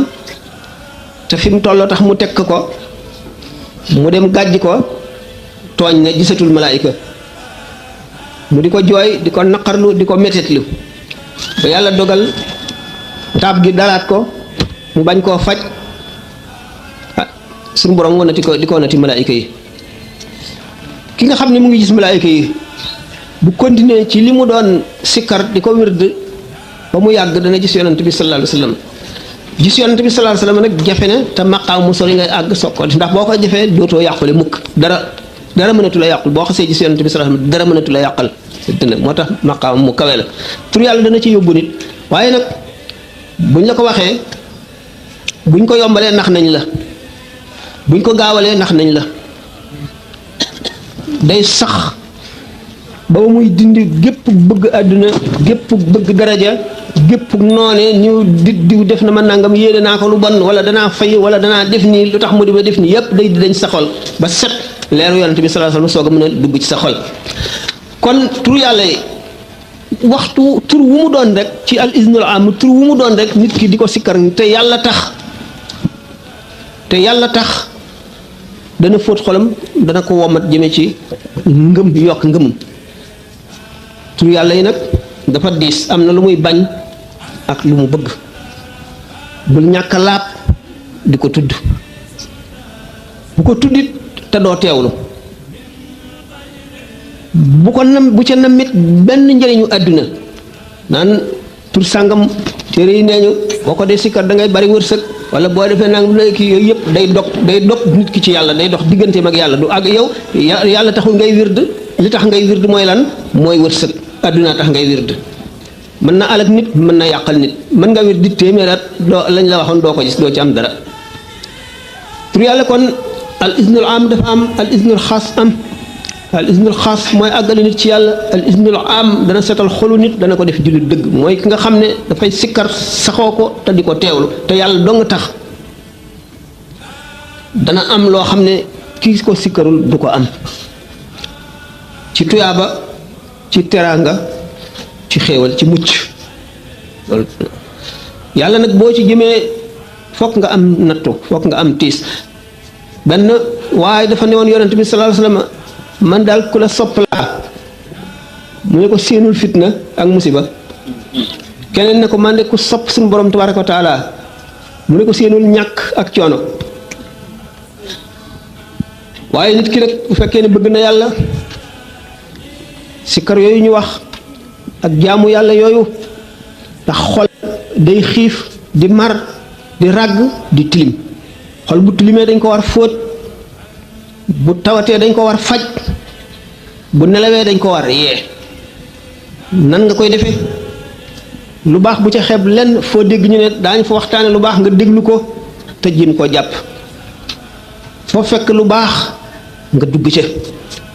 te fi mu tolloo tax mu teg ko mu dem gàjj ko tooñ ne gisatul malaayika mu di ko jooy di ko naqarlu di ko mettitlu ba yàlla dogal taab gi dalaat ko mu bañ koo faj suñu borom wonati ko di ko wonati malaayika yi ki nga xam ne mu ngi gis malaayika yi bu continuer ci li mu doon sikkar di ko wird ba mu yàgg dana gis yonent bi sallallahu alayhi wa sallam gis yonent bi sallallahu alayhi wa sallam nag jafe na te maqaam mu sori ngay àgg soog ko ndax boo ko jafee dootoo yàqule mukk dara mënatu la yàqul boo xasee gis yonent bi sallallahu alayhi wa sallam dara mënatu la yàqal dina moo tax maqaam mu kawe la tur yàlla dana ci yóbbu nit waaye nag buñ la ko waxee buñ ko yombalee nax nañ la buñ ko gaawalee nax nañ la day sax ba muy dindi gépp bëgg àdduna gépp bëgg daraja gépp noone ñu diw def na ma nangam yéene naa ko lu bon wala danaa fay wala danaa def nii lu tax mu di ma def nii yépp day di dañ sa xol ba set leeru yonent bi sallallahu alayhi wasallam soog a mën a dugg ci sa xol kon tur yàlla yi waxtu tur wu mu doon rek ci al iznul am tur wu mu doon rek nit ki di ko sikkar te yàlla tax dana fóot xolam dana ko womat jëme ci ngëm yokk ngëmum tur yàlla yi nag dafa diis am na lu muy bañ ak lu mu bëgg bul ñàkk a laab di ko tudd bu ko tuddit te doo teewlu bu ca namit benn njëriñu àdduna naan tur sàngam téere yi nee ñu boo ko dee sikkar da ngay bari wërsëg wala boo defee nangam lay kii yooyu yëpp day dog nit ki ci yàlla day dox digganteem ak yàlla du àgg yow yàlla taxul ngay wird li tax ngay wird mooy lan mooy wërsëg àdduna tax ngay wird mën na alak nit mën na yàqal nit mën nga wird di téeméer at doo lañ la waxoon doo ko gis doo ci am dara tur yàlla kon al iznul am dafa am al iznul xaas am al iznul xaas mooy àggale nit ci yàlla al iznul am dana setal xolu nit dana ko def jullit dëgg mooy ki nga xam ne dafay sikkar saxoo ko te di ko teewlu te yàlla dong tax dana am loo xam ne kii ko sikkarul du ko am ci tuyaaba ci teraanga ci xéewal ci mucc loolu yàlla nag boo ci jëmee fokk nga am nattu fokk nga am tiis benn waaye dafa ne woon yonent bi sallallahu alayhi wasallam man daal ku la sopp laa mu ne ko séenul fitna ak musiba keneen ne ko man de ku sopp suñu borom tabaraka wa taala mu ne ko séenul ñàkk ak coono waaye nit ki rek bu fekkee ne bëgg na yàlla sikkar yooyu ñu wax ak jaamu yàlla yooyu ndax xol day xiif di mar di ràgg di tilim xol bu tilimee dañ ko war fóot bu tawatee dañ ko war faj bu nelawee dañ ko war yee nan nga koy defee lu baax bu ca xeeb lenn foo dégg ñu ne daañu fa waxtaane lu baax nga déglu ko te jin koo jàpp foo fekk lu baax nga dugg ca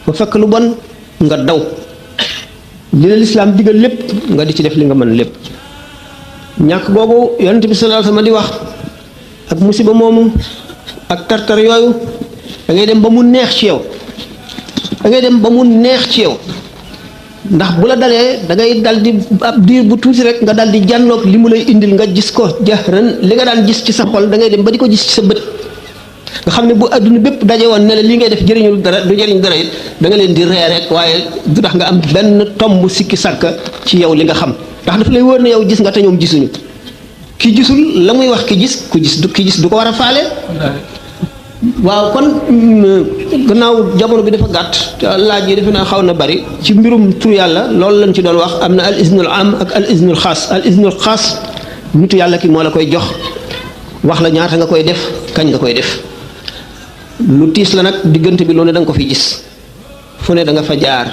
foo fekk lu bon nga daw li la lislaam digal lépp nga di ci def li nga mën lépp ñàkk googu yonent bi sallallahu alayhi wasallam di wax ak musiba moomu ak tartar yooyu da ngay dem ba mu neex ci yow ndax bu la dalee da ngay dal di ab diir bu tuuti rek nga dal di jànloog li mu lay indil nga gis ko jahran li nga daan gis ci sa xol da ngay dem ba di ko gis ci sa bët nga xam ne bu adduna bépp daje woon ne la li ngay def jëriñul dara du jëriñ dara it da nga leen di ree rek waaye du tax nga am benn tomb sikki sàkka ci yow li nga xam ndax dafa lay wóor ne yow gis nga te ñoom gisuñu ki gisul la muy wax ki gis du ko war a faale waaw kon gannaaw jamono bi dafa gàtt laaj yi defe naa xaw na bari ci mbirum tur yàlla loolu lañ ci doon wax am na al iznul am ak al iznul xaas al iznul xaas nitu yàlla ki moo la koy jox wax la ñaata nga koy def kañ nga koy def lu tiis la nag diggante bi loolu da nga ko fi gis fu ne da nga fa jaar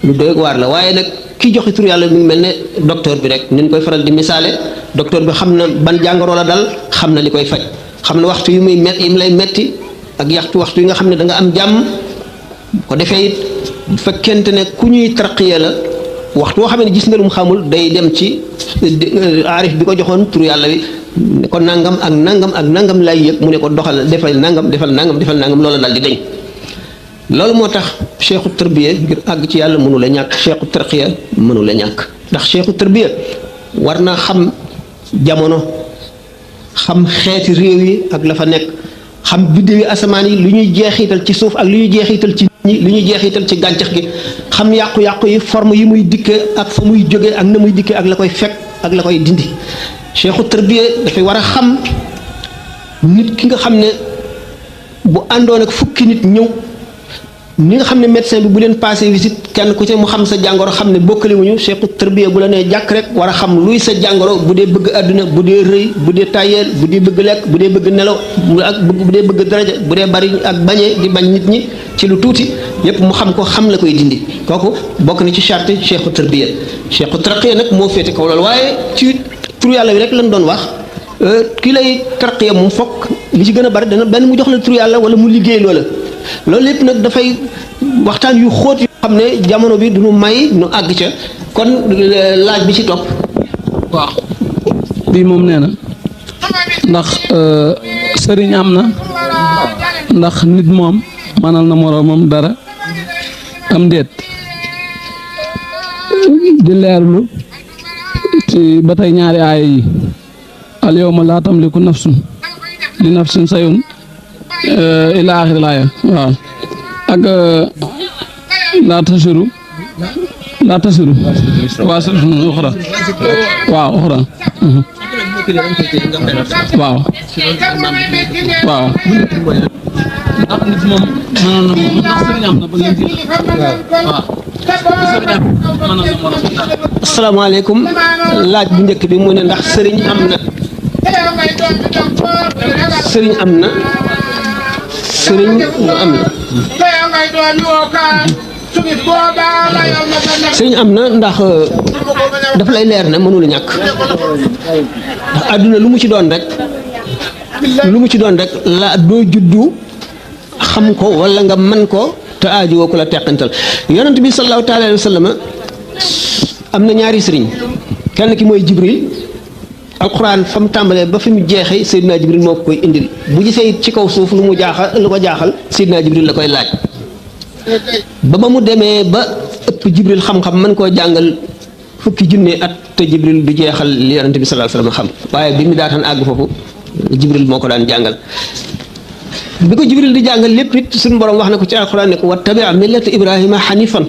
lu doy waar la waaye nag ki joxe tur yàlla mi ngi mel ne docteur bi rek ni ñu koy faral di misaale docteur bi xam na ban jàngoro la dal xam na li koy faj xam na waxtu yi muy yi mu lay metti ak waxtu yi nga xam ne da nga am jàmm ko defee it bu fekkente ne ku ñuy tarqiya la waxtu woo xam ne gis nga lu mu xamul day dem ci aarif bi ko joxoon tur yàlla wi ne ko nangam ak nangam ak nangam lay yëg mu ne ko doxal defal nangam defal nangam loola dal di dañ loolu moo tax cheikhu tarbiya ngir àgg ci yàlla mënu la ñàkk cheikhu tarqiya mënu la ñàkk ndax cheikhu tarbiya war naa xam jamono xam xeeti réew yi ak la fa nekk xam biddew yi asamaan yi lu ñuy jeexital ci suuf ak lu ñuy jeexital ci nit ñi lu ñuy jeexital ci gàncax gi xam yàqu-yàqu yi forme yi muy dikkee ak fa muy jóge ak na muy dikkee ak la koy fekk ak la koy dindi cheikhu tarbiya dafay war a xam nit ki nga xam ne bu àndoon ak fukki nit ñëw ni nga xam ne médecin bi bu leen passé visite kenn ku ci mu xam sa jàngoro xam ne bokkaliwuñu cheikhu tarbiya bu la nee jàkk rek war a xam luy sa jàngoro bu dee bëgg àdduna bu dee rëy bu dee tàyyeel bu dee bëgg lekk bu dee bëgg nelaw ak bu dee bëgg daraja bu dee bari ak bañee di bañ nit ñi ci lu tuuti yépp mu xam ko xam la koy dindi kooku bokk na ci charte cheikhu tarbiya cheikhu tarqiya nag moo féete kaw loolu waaye ci turu yàlla bi rek lañ doon wax ki lay tarqiya moom fokk li ci gën a bari dana benn mu jox la turu yàlla wala mu liggéey loola loolu lépp nag dafay waxtaan yu xóot yoo xam ne jamono bi duñu may nu àgg ca kon laaj bi ci topp. waaw bii moom nee na ndax sëriñ am na ndax nit moom mënal na moroomam dara am déet di leerlu ci ba tey ñaari aaya yi al yawma laa tamliku nafsun li nafsin sayun ila axiri laaya waaw ak laa tasiru waasiratun uxra waaw uxra waaw waaw ndax nit moom mënoon na moom ndax sëriñ am na ba ngeen ci waaw asalaamaaleykum laaj bu njëkk bi mu ne ndax sëriñ am na sëriñ am na sëriñ lu am na sëriñ am na ndax daf lay leer ne mënul ñàkk ndax àdduna lu mu ci doon rek la doo juddu xam ko wala nga mën ko te aaju woo ko la teqantal yonent bi sallallahu taala alayhi wa sallam am na ñaari sëriñ kenn ki mooy Jibril alquran fa mu tàmbalee ba fi mu jeexee Seydina Jibril moo ko koy indil bu gisee ci kaw suuf lu ko jaaxal Seydina Jibril la koy laaj ba mu demee ba ëpp Jibril xam-xam mën koo jàngal fukki junne at te Jibril du jeexal li yonent bi sallallahu alayhi wa sallam xam waaye bi mu daataan àgg foofu Jibril moo ko daan jàngal bi ko Jibril di jàngal lépp it suñu borom wax na ko ci alquran ne ko wattabi millata Ibrahima hanifan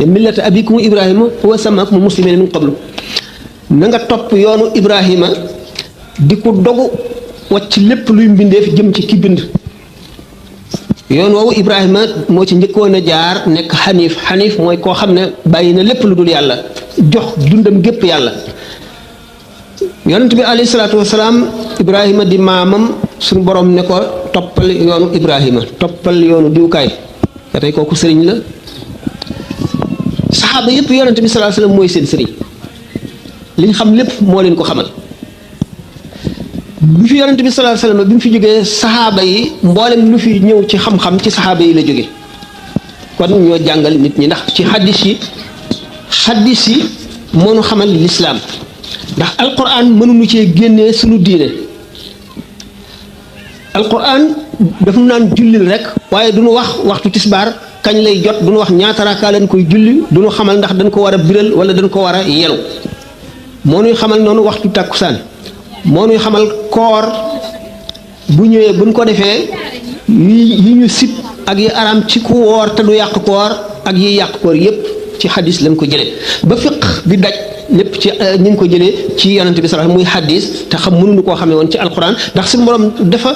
millata abikum Ibrahima huwa sammakum muslimina min qablu na nga topp yoonu Ibrahima di ko dogu wàcc lépp luy mbindeef jëm ci ki bind yoon woowu Ibrahima moo ci njëkkoon a jaar nekk xaniif mooy koo xam ne bàyyi na lépp lu dul yàlla jox dundam gépp yàlla yonent bi alayhi salaatu wasalaam Ibrahima di maamam suñu borom ne ko toppal yoonu Ibrahima toppal yoonu diwkaay ba tey kooku sëriñ la saxaaba yépp yonent bi sallallahu alayhi wasallam mooy seen sëriñ liñ xam lépp moo leen ko xamal bi fi yonent bi sallallahu alayhi wasallam bi mu fi jógee saxaaba yi mboolem lu fi ñëw ci xam-xam ci saxaaba yi la jóge kon ñoo jàngal nit ñi ndax ci xaddis yi moo nu xamal lislaam ndax alquran mënuñu cee génnee suñu diine alquran daf nu naan jullil rek waaye duñu wax waxtu tisbaar kañ lay jot duñu wax ñaata rakaa lañ koy julli duñu xamal ndax dañ ko war a biral wala dañ ko war a yelu moo nuy xamal noonu waxtu tàkkusaan moo nuy xamal koor bu ñëwee buñ ko defee yi ñu sib ak yi araam ci ku woor te du yàq koor ak yi yàq koor yépp ci xadis lañ ko jëlee ba fiq bi daj lépp ci ñu ngi ko jëlee ci yonent bi sallallahu muy xadis te xam mënuñu koo xamee woon ci alquran ndax suñu borom dafa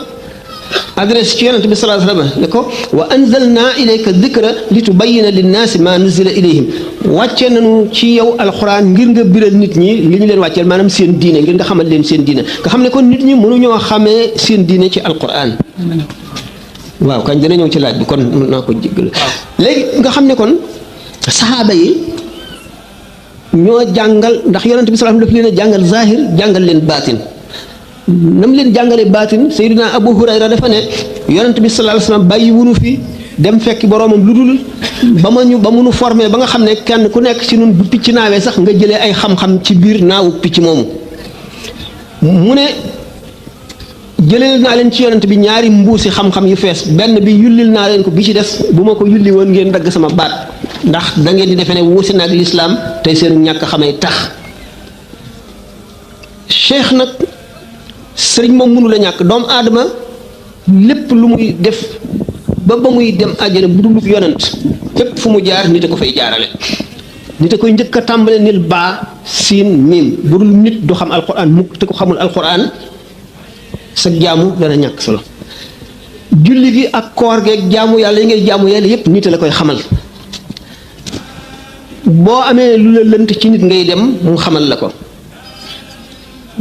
adresse ci yonent bi sallallahu alayhi wasallam ne ko wa anzalna ilayka dhikra litubayyina linnaasi ma nuzila ilayhim wàcce nañu ci yow alquran ngir nga biral nit ñi li ñu leen wàcceel maanaam seen diine ngir nga xamal leen seen diine nga xam ne kon nit ñi mënuñoo xamee seen diine ci alquran waaw kañ dana ñëw ci laaj bi kon mën naa ko jéggal léegi nga xam ne kon saxaaba yi ñoo jàngal ndax yonent bi sallallahu alayhi wasallam daf leen a jàngal zahir jàngal leen baatin nam leen jàngale baatin Seydina Abu Hurayra dafa ne yonent bi sallallahu alayhi wasallam bàyyi wunu fi dem fekki boroomam lu dul ba mu nu formé ba nga xam ne kenn ku nekk ci nun bu picc naawee sax nga jëlee ay xam-xam ci biir naawu picc moomu mu ne jëlee naa leen ci yonent bi ñaari mbuusi xam-xam yu fees benn bi yullil naa leen ko bi ci des bu ma ko yulli woon ngeen dagg sama baat ndax da ngeen di defee ne wuusi naag lislaam tey seen ñàkk xamee tax cheikh nag sëriñ moom mënu la ñàkk doomu aadama lépp lu muy def ba muy dem àjjana bu dul yonent fépp fu mu jaar nit a ko fay jaarale nit a koy njëkk a tàmbale nil baa siin miim bu dul nit du xam alquran mukk te ko xamul alquran sa jaamu dana ñàkk solo julli gi ak koor geeg jaamu yàlla yi ngay jaamu yàlla yépp nit la koy xamal boo amee lu la lënt ci nit ngay dem mu xamal la ko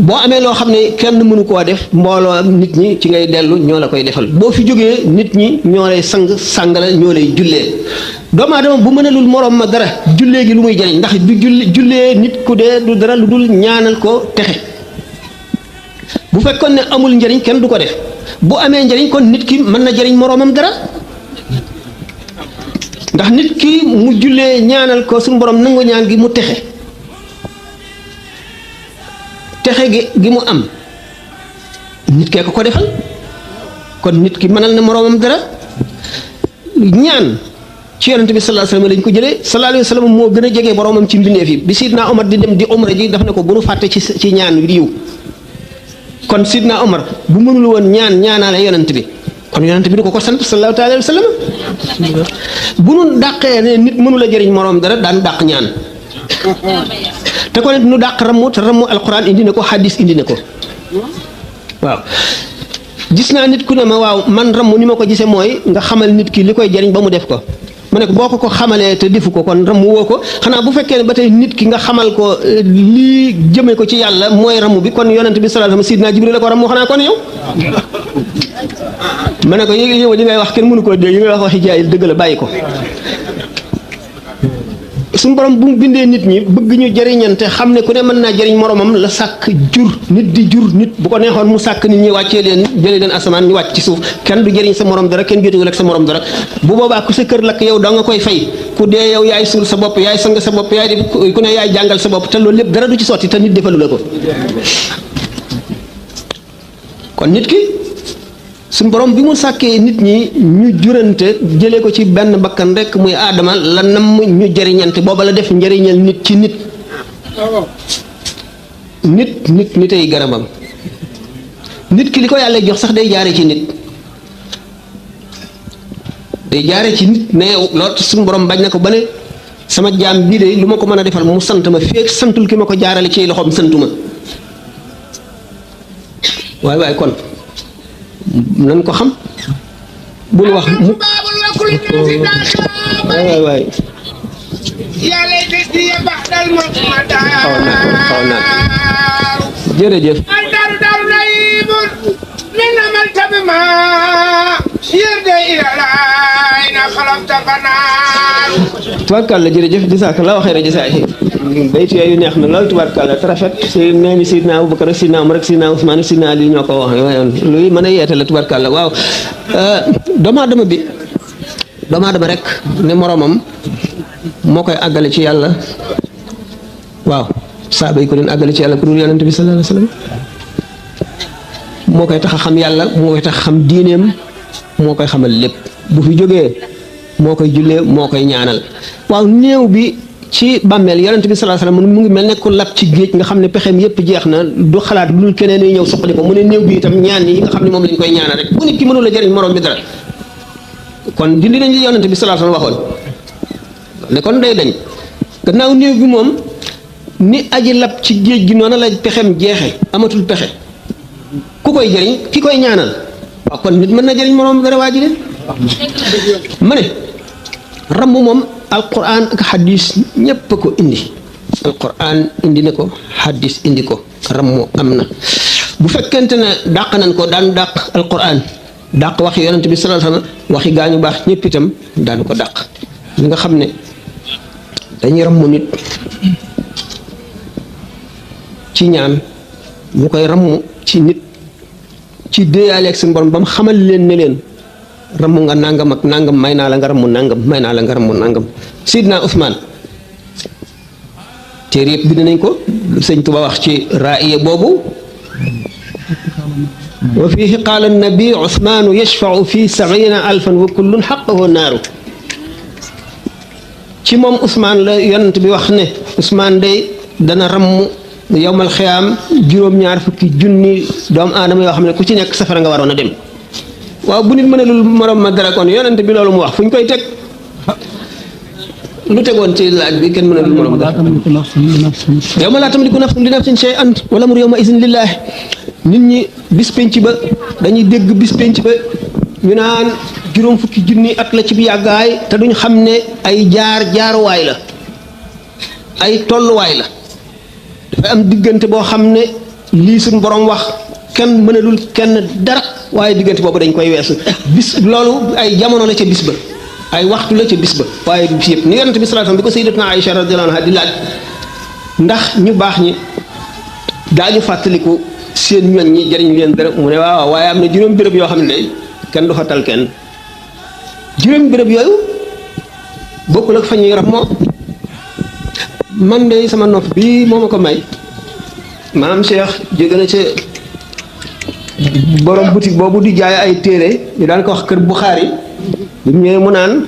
boo amee loo xam ne kenn mënu koo def mbooloo nit ñi ci ngay dellu ñoo la koy defal boo fi jógee nit ñi ñoo lay sang la ñoo lay jullee doomu aadama bu mënalul moroom ma dara jullee gi lu muy jariñ ndax du jullee nit ku dee du dara lu dul ñaanal ko texe bu fekkoon ne amul njariñ kenn du ko def bu amee njariñ kon nit ki mën na jariñ moroomam dara ndax nit ki mu jullee ñaanal ko suñu borom nangu ñaan gi mu texe gi mu am nit kee ko defal kon nit ki mënal na moroomam dara ñaan ci yonente bi sallallahu alayhi wasallam lañ ko jëlee sallallahu alayhi wasallam moo gën a jege boroomam ci mbindeef yi bi Sidna Omar di dem di umra ji daf ne ko bu nu fàtte ci ñaan riiw kon Sidna Omar bu mënul woon ñaanaale yonent bi kon yonent bi du ko sant sallallahu alayhi wasallam bu nu dàqee ne nit mënula jëriñ moroom dara daan dàq ñaan te ko ne nu dàq rammu te rammu alquran indi na ko hadis indi na ko waaw gis naa nit ku ne ma waaw man rammu ni ma ko gisee mooy nga xamal nit ki li koy jëriñ ba mu def ko ma ne ko boo ko xamalee te defu ko kon rammu woo ko xanaa bu fekkee ne ba tey nit ki nga xamal ko lii jëmee ko ci yàlla mooy rammu bi kon yonent bi sallallahu alayhi wasallam sidna Jibril la ko rammu xanaa kon yow ma ne ko yow li ngay wax kenn mënu koo dégg yi ngay wax waxi jaayil dëgg la bàyyi ko suñu borom bu mu bindee nit ñi bëgg ñu jëriñante xam ne ku ne mën naa jëriñ moromam la sàkk jur nit di jur nit bu ko neexoon mu sàkk nit ñi wàccee leen jëlee leen asamaan ñu wàcc ci suuf kenn du jëriñ sa morom dara kenn jotuwul ak sa morom dara bu boobaa ku sa kër lakk yow da nga koy fay ku dee yow yaay suul sa bopp yaay sang sa bopp yaay def ku ne yaay jàngal sa bopp te loolu lépp dara du ci sotti te nit defalu la ko kon nit ki suñu borom bi mu sàkkee nit ñi ñu jurante jëlee ko ci benn bakkan rek muy aadama la nam ñu jëriñante booba la def njëriñal nit ci nit nitay garabam nit ki li ko yàlla jox sax day jaare ci nit ne loolu suñu borom bañ na ko ba ne sama jaam bii de lu ma ko mën a defal mu sant ma feek santul ki ma ko jaarale ci loxoom santuma waaye kon nan ko xam bul wax mu waay xaw naa jërëjëf tubaarkàlla jërëjëf jazaakalla waxee jazaay baytu yooyu neex na lool tubaarkàlla te rafet si nee ni Sidna Abubakar Sidna Umar Sidna Usmaan Sidna Ali ñoo ko wax luy mën a yeete la tubaarkàlla waaw doomu aadama rek ne moroomam moo koy àggale ci yàlla waaw saaba yi ko leen àggale ci yàlla ku dul yonent bi sallallahu alayhi wasallam moo koy tax a xam yàlla moo koy tax a xam diineem moo koy xamal lépp bu fi jógee moo koy jullee moo koy ñaanal waaw néew bi ci bàmmeel yonent bi sallallahu alayhi wasallam mu ngi mel ne ku lab ci géej nga xam ne pexeem yépp jeex na du xalaat lu dul keneen ñëw suqali ko mu ne néew bi itam ñaan yi nga xam ne moom lañ koy ñaanal rek bu nit ki mënul a jëriñ moroom bi dara kon dindi nañ li yonent bi sallallahu alayhi wasallam waxoon ne kon day dañ gannaaw néew bi moom ni aji lab ci géej gi noonu la pexeem jeexe amatul pexe ku koy jëriñ ki koy ñaanal waaw kon nit mën na jëriñ moroom dara waa ji de ma ne ramb moom alquran ak xadis ñépp ko indi alquran indi na ko xadis indi ko rammu am na bu fekkente ne dàq nañ ko daan dàq alquran dàq waxi yonent bi sallallahu alayhi wasallam waxi gaañu baax ñépp itam daan ko dàq li nga xam ne dañuy rammu nit ci ñaan ñu koy rammu ci nit ci déeyaaleeg suñu borom ba mu xamal leen ne leen rammu nga nangam ak nangam may naa la nga rammu nangam may naa la nga rammu nangam Sidna Usmaan téere yëpp bind nañ ko sëñ Tuba wax ci raaya boobu wa fiihi qaala nabi Usmaanu yashfau fi 70,000 wa kullun xaqahu naaru ci moom Usmaan la yonent bi wax ne Usmaan day dana rammu yowmal xiyaam juróom-ñaar fukki junni doomu aadama yoo xam ne ku ci nekk safara nga waroon a dem waaw bu nit mënalul morom ma dara kon yonent bi loolu mu wax fu ñu koy teg lu tegoon ci laaj bi kenn mënalul morom dara yawma laa tamliku nafsun li nafsin shay'an wal amru yawma izin lillah nit ñi bis penc ba dañuy dégg bis penc ba ñu naan juróom fukki junni at la ci bi yàggaay te duñ xam ne ay jaaruwaay la ay tolluwaay la dafa am diggante boo xam ne lii suñu borom wax kenn mënalul kenn dara waaye diggante boobu dañ koy weesu bis loolu ay jamono la ca bis ba ay waxtu la ca bis ba waaye du bis yëpp ni yonent bi sallallahu alayhi wasallam bi ko sayyidatuna Aïcha radiyallahu anha di laaj ndax ñu baax ñi daañu fàttaliku seen ñoñ ñi jëriñ leen dara mu ne waaw waaye am na juróom béréb yoo xam ne kenn du fa tal kenn juróom béréb yooyu bokkul ak fa ñuy ram moo man de sama nopp bi moo ma ko may maam Cheikh jóge na ca borom boutique boobu di jaay ay téere ñu daan ko wax kër Buxaari bi mu ñëwee mu naan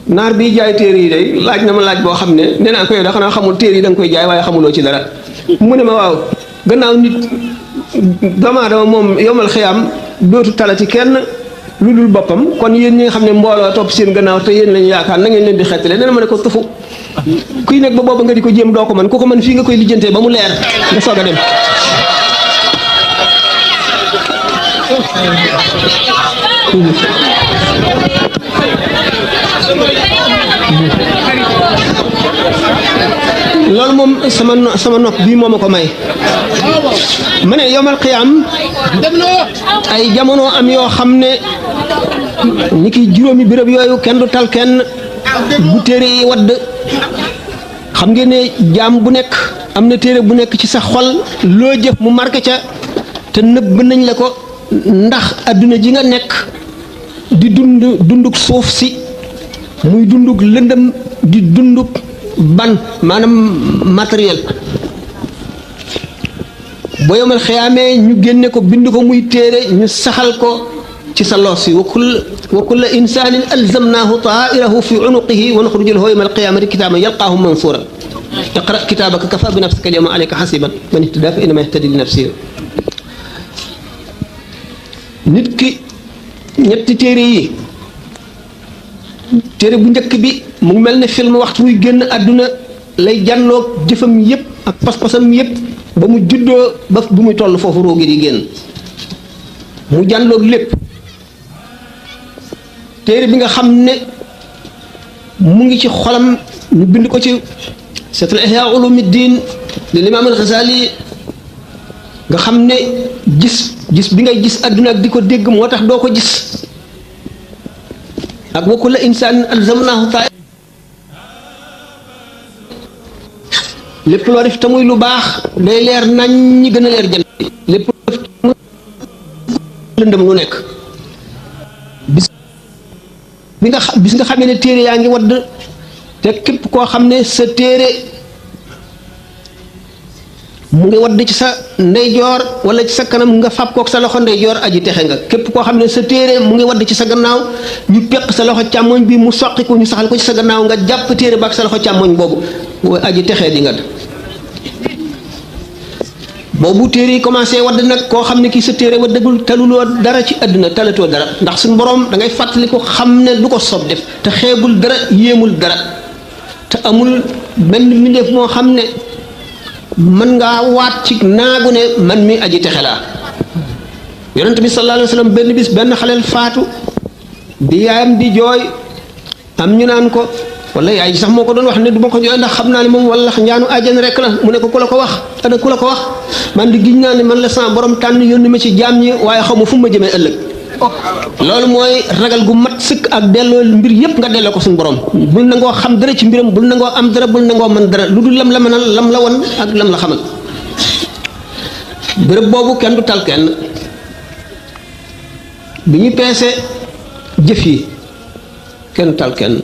naar bi jaay téere yi day laaj na ma laaj boo xam ne nee naa ko yow da xanaa xamul téere yi da nga koy jaay waaye xamuloo ci dara mu ne ma waaw gannaaw nit doomu aadama moom yomal xiyaam dootu talati kenn lu dul boppam kon yéen ñi nga xam ne mbooloo topp seen gannaaw te yéen lañu yaakaar na ngeen leen di xettale nee na ma ne ko tufu kuy nekk ba booba nga di ko jéem doo ko mën ku ko mën fii nga koy lijjantee ba mu leer nga soog a dem loolu moom sama nopp bii moo ma ko may ma ne yomal xiyaam ay jamono am yoo xam ne ni ki juróomi béréb yooyu kenn du tal kenn bu téere yi wadd xam ngeen ne jaam bu nekk am na téere bu nekk ci sa xol loo jëf mu marqué ca te nëbb nañ la ko ndax adduna ji nga nekk di dunduk suuf si muy dunduk lëndëm di dunduk ban maanaam matériel boo yomal xiyaamee ñu génne ko bind ko muy téere ñu saxal ko ci sa loos yi wa kulla insaanin alzamnaahu taa'irahu fi unuqihi wa nuxriju lahu yawma alqiyaamati kitaaban yalqaahu mansuura iqra kitaabaka kafaa bi nafsika alyawma alayka hasiiban man ihtadaa fa innamaa yahtadii li nafsihi nit ki ñetti téere yi téere bu njëkk bi mu ngi mel ne film waxtu muy génn àdduna lay jànloog jëfam yépp ak pas-pasam yépp ba mu juddoo ba bu muy toll foofu roogi di génn mu jànloog lépp téere bi nga xam ne mu ngi ci xolam ñu bind ko ci seetal Ihya Ulumuddin li Imaam al-Ghazali nga xam ne gis bi ngay gis àdduna ak di ko dégg moo tax doo ko gis ak wa kulla insaanin alzamnaahu taa'irahu lépp loo def te muy lu baax day leer nañ ñi gën a leer jant lépp loo def te muy lëndëm lu nekk bis nga xamee ne téere yaa ngi wadd te képp koo xam ne sa téere mu ngi wadd ci sa ndeyjoor wala ci sa kanam nga fab kook sa loxo ndeyjoor aji texe nga képp koo xam ne sa téere mu ngi wadd ci sa gannaaw ñu peq sa loxo càmmoñ bi mu soqi ko ñu saxal ko ci sa gannaaw nga jàpp téere ba ak sa loxo càmmoñ boobu aji texee di nga boobu téere yi commencé wadd nag koo xam ne kii sa téere waddagul taluloo dara ci àdduna talatoo dara ndax suñu borom da ngay fàttali ko xam ne lu ko soob def te xeebul dara yéemul dara te amul benn mbindeef moo xam ne mën ngaa waat ci naagu ne man mi aji texe laa yonent bi sallallahu alayhi wa sallam benn bis benn xaleel faatu bi yaayam di jooy am ñu naan ko wala yaay ji sax moo ko doon wax ne du ma ko jooy ndax xam naa ne moom wala ñaanu àjjana rek la mu ne ko ku la ko wax ana ku la ko wax man di giñ naa ne man la sama borom tànn yónni ma ci jaam ñi waaye xaw ma fu ma jëmee ëllëg loolu mooy ragal gu mat sëkk ak delloo mbir yépp nga delloo ko suñu borom bul nangoo xam dara ci mbiram bul nangoo am dara bul nangoo mën dara lu dul lam la mënal lam la won ak lam la xamal béréb boobu kenn du tal kenn bi ñu peese jëf yi kenn tal kenn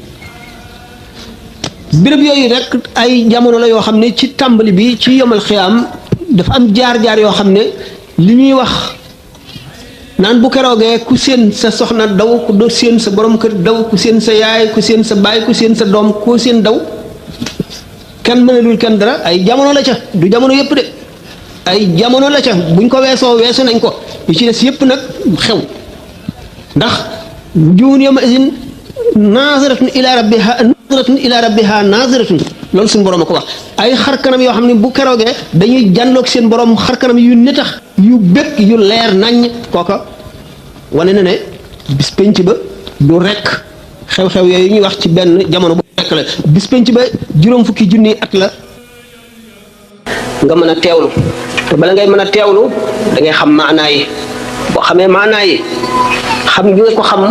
béréb yooyu rek ay jamono la yoo xam ne ci tàmbali bi ci yomal xiyaam dafa am jaar-jaar yoo xam ne li ñuy wax naan bu keroogee ku seen sa soxna daw ku do seen sa borom kër daw ku seen sa yaay ku seen sa baay ku seen sa doom koo seen daw kenn mënalul kenn dara ay jamono la ca du jamono yépp de ay jamono la ca buñ ko weesoo weesu nañ ko yu ci des yépp nag xew ndax wujuhun yawma idin naziratun ila rabbiha naziratun loolu suñu borom a ko wax ay xar kanam yoo xam ne bu keroogee dañuy jànloog seen borom xar kanam yu netax yu bëgg yu leer naññ kooka wane na ne bis penc ba du rekk xew-xew yooyu ñuy wax ci benn jamono bu rekk la bis penc ba juróom fukki junni at la nga mën a teewlu te bala ngay mën a teewlu da ngay xam maanaa yi boo xamee maanaa yi xam gi nga ko xam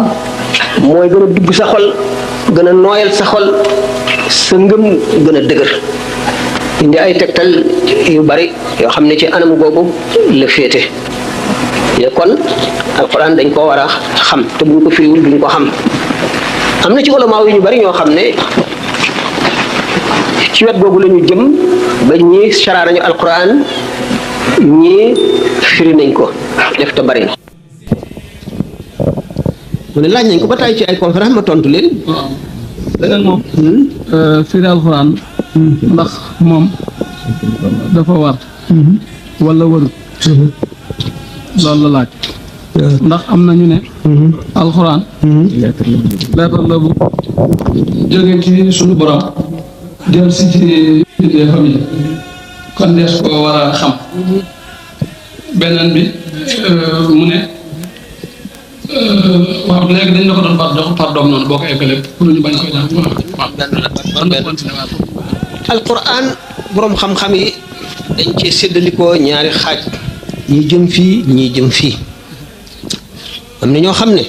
mooy gën a dugg sa xol gën a nooyal sa xol sa ngëm gën a dëgër indi ay tegtal yu bari yoo xam ne ci anam googu la féete kon alquran dañ koo war a xam te buñ ko firiwul duñ ko xam am na ci ulama yu ñu bari ñoo xam ne ci wet googu la ñu jëm ba ñii saraa nañu alquran ñii firi nañ ko def te bari na mu ne laaj nañ ko ba tey ci ay conférence ma tontu leen leneen moom firi alxuraan ndax moom dafa war wala warut loolu la laaj ndax am na ñu ne alxuraan leetar la bu jóge ci suñu borom del si ci bindee famille kon dees ko war a xam beneen bi mu ne waaw léegi dañ la ko doon par doom noonu boo ko eggalee pour ñu bañ koy def alquran boroom xam-xam yi dañ cee séddalikoo ñaari xaaj ñi jëm fii ñii jëm fii am na ñoo xam ne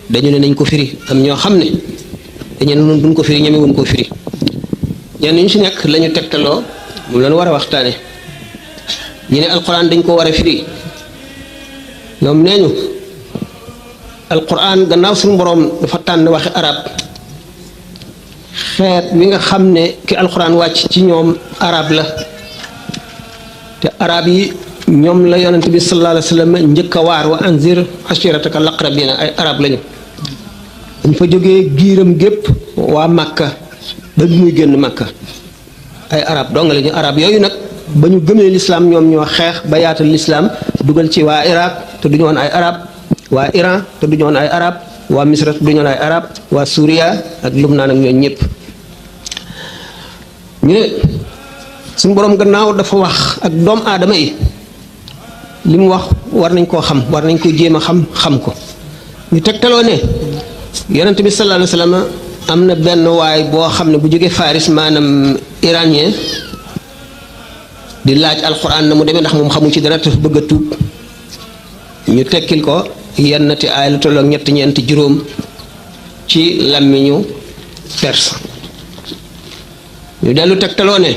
dañu ne nañ ko firi am ñoo xam ne dañu ne noonu duñ ko firi ñemewuñ ko firi ñenn ñu si nekk la ñu tegtaloo mu leen war a waxtaane ñu ne alquran dañ ko war a firi ñoom nee ñu alquran gannaaw suñu boroom dafa tànn waxi arab xeet wi nga xam ne ki alquran wàcc ci ñoom arab la te arab yi ñoom la yonent bi sallallahu alayhi wa sallam njëkk a waar wa anzir ashirataka laqrabina ay arab lañu dañ fa jógee giiram gépp waa Makka ba bi muy génn Makka ay arab dong lañu arab yooyu nag ba ñu gëmee lislaam ñoom ñoo xeex ba yaatal lislaam dugal ci waa Iraq te duñu woon ay arab waa Iran te duñu woon ay arab waa Misra te duñu woon ay arab waa Suuriya ak Lubnaan ak ñooñu ñëpp ñu ne suñu boroom gannaaw dafa wax ak doom aadama yi li mu wax war nañ koo xam war nañ ko jéem a xam ko ñu tegtaloo ne yonent bi sallallahu alayhi wa sallam am na benn waay boo xam ne bu jógee Faris maanaam iranien di laaj alquran na mu demee ndax moom xamu ci dara te bëgg a tuub ñu tekkil ko yennati aay lu tolloog ñett ñeent juróom ci làmmiñu perse ñu dellu tegtaloo ne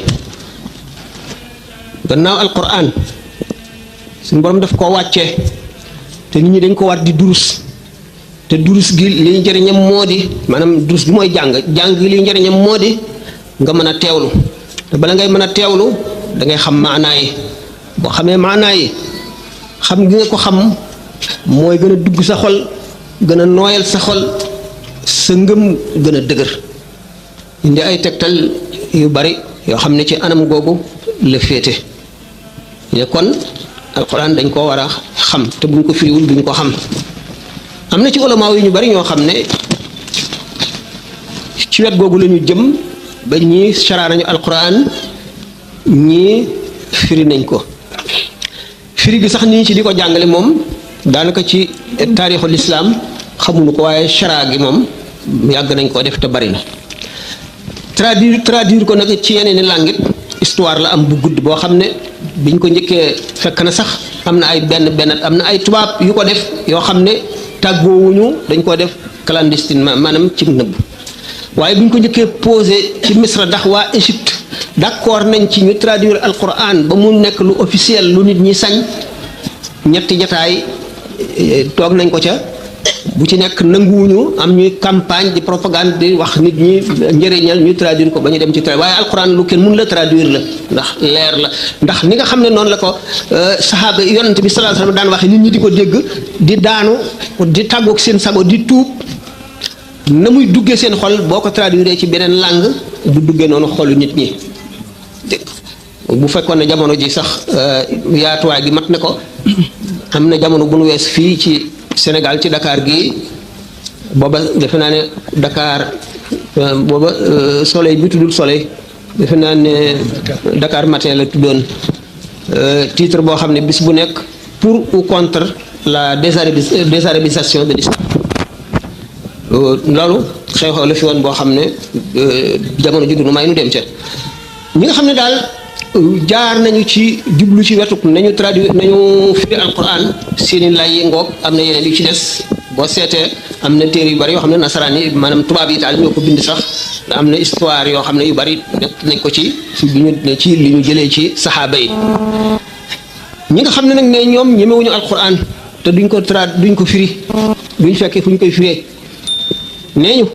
gannaaw alquran suñu borom daf koo wàccee te nit ñi dañ ko war di durus te durus gi li njëriñam moo di maanaam durus gi mooy jàng gi li njëriñam moo di nga mën a teewlu te bala ngay mën a teewlu da ngay xam maanaa yi boo xamee maanaa yi xam gi nga ko xam mooy gën a dugg sa xol gën a nooyal sa xol sa ngëm gën a dëgër indi ay tegtal yu bari yoo xam ne ci anam googu la féete kon alquran dañ koo war a xam te buñ ko firiwul duñ ko xam am na ci ulama yu ñu bari ñoo xam ne ci wet googu la ñu jëm ba ñii saraa nañu alquran ñii firi nañ ko firi gi sax nii ci di ko jàngale moom daanaka ci taarixul islaam xamuñu ko waaye saraa gi moom yàgg nañ koo def te bari na traduire ko nag ci yeneen i langue histoire la am bu gudd boo xam ne biñ ko njëkkee fekk na sax am na ay benn am na ay tubaab yu ko def yoo xam ne tàggoowuñu dañ ko def clandestinement maanaam ci nëbb waaye biñ ko njëkkee posé ci Misra ndax waa Égypte d'accord nañ ci ñu traduire alquran ba mu nekk lu officiel lu nit ñi sañ ñetti jataay toog nañ ko ca bu ci nekk nanguwuñu am ñuy campagne di propagande di wax nit ñi njëriñal ñu traduire ko ba ñu dem ci traduire waaye alquran lu kenn mun la traduire la ndax leer la ndax ni nga xam ne noonu la ko saxaaba yonent bi sallallahu alayhi wasallam daan waxe nit ñi di ko dégg di daanu di tàggoog seen sago di tuub na muy duggee seen xol boo ko traduire ci beneen langue du duggee noonu xolu nit ñi bu fekkoon ne jamono ji sax yaatuwaay gi mat na ko am na jamono bu nu wees fii ci Sénégal ci Dakar gi booba defe naa ne Dakar booba soleil bi tuddul soleil defe naa ne Dakar matin la tuddoon titre boo xam ne bis bu nekk pour ou contre la désarabisation de l'islam loolu xew-xew la fi woon boo xam ne jamono ji du nu may nu dem ca ñi nga xam ne daal jaar nañu ci jublu ci wetuk nañu traduire nañu firi alquran seeni lay yi ngoog am na yeneen yu ci des boo seetee am na téere yu bari yoo xam ne nasaraan yi maanaam tubaab yi daal ñoo ko bind sax am na histoire yoo xam ne yu bari def nañ ko ci ci li ñu jëlee ci saxaaba yi ñi nga xam ne nag ne ñoom ñemewuñu alquran te duñ ko firi duñ fekkee fu ñu koy firee nee ñu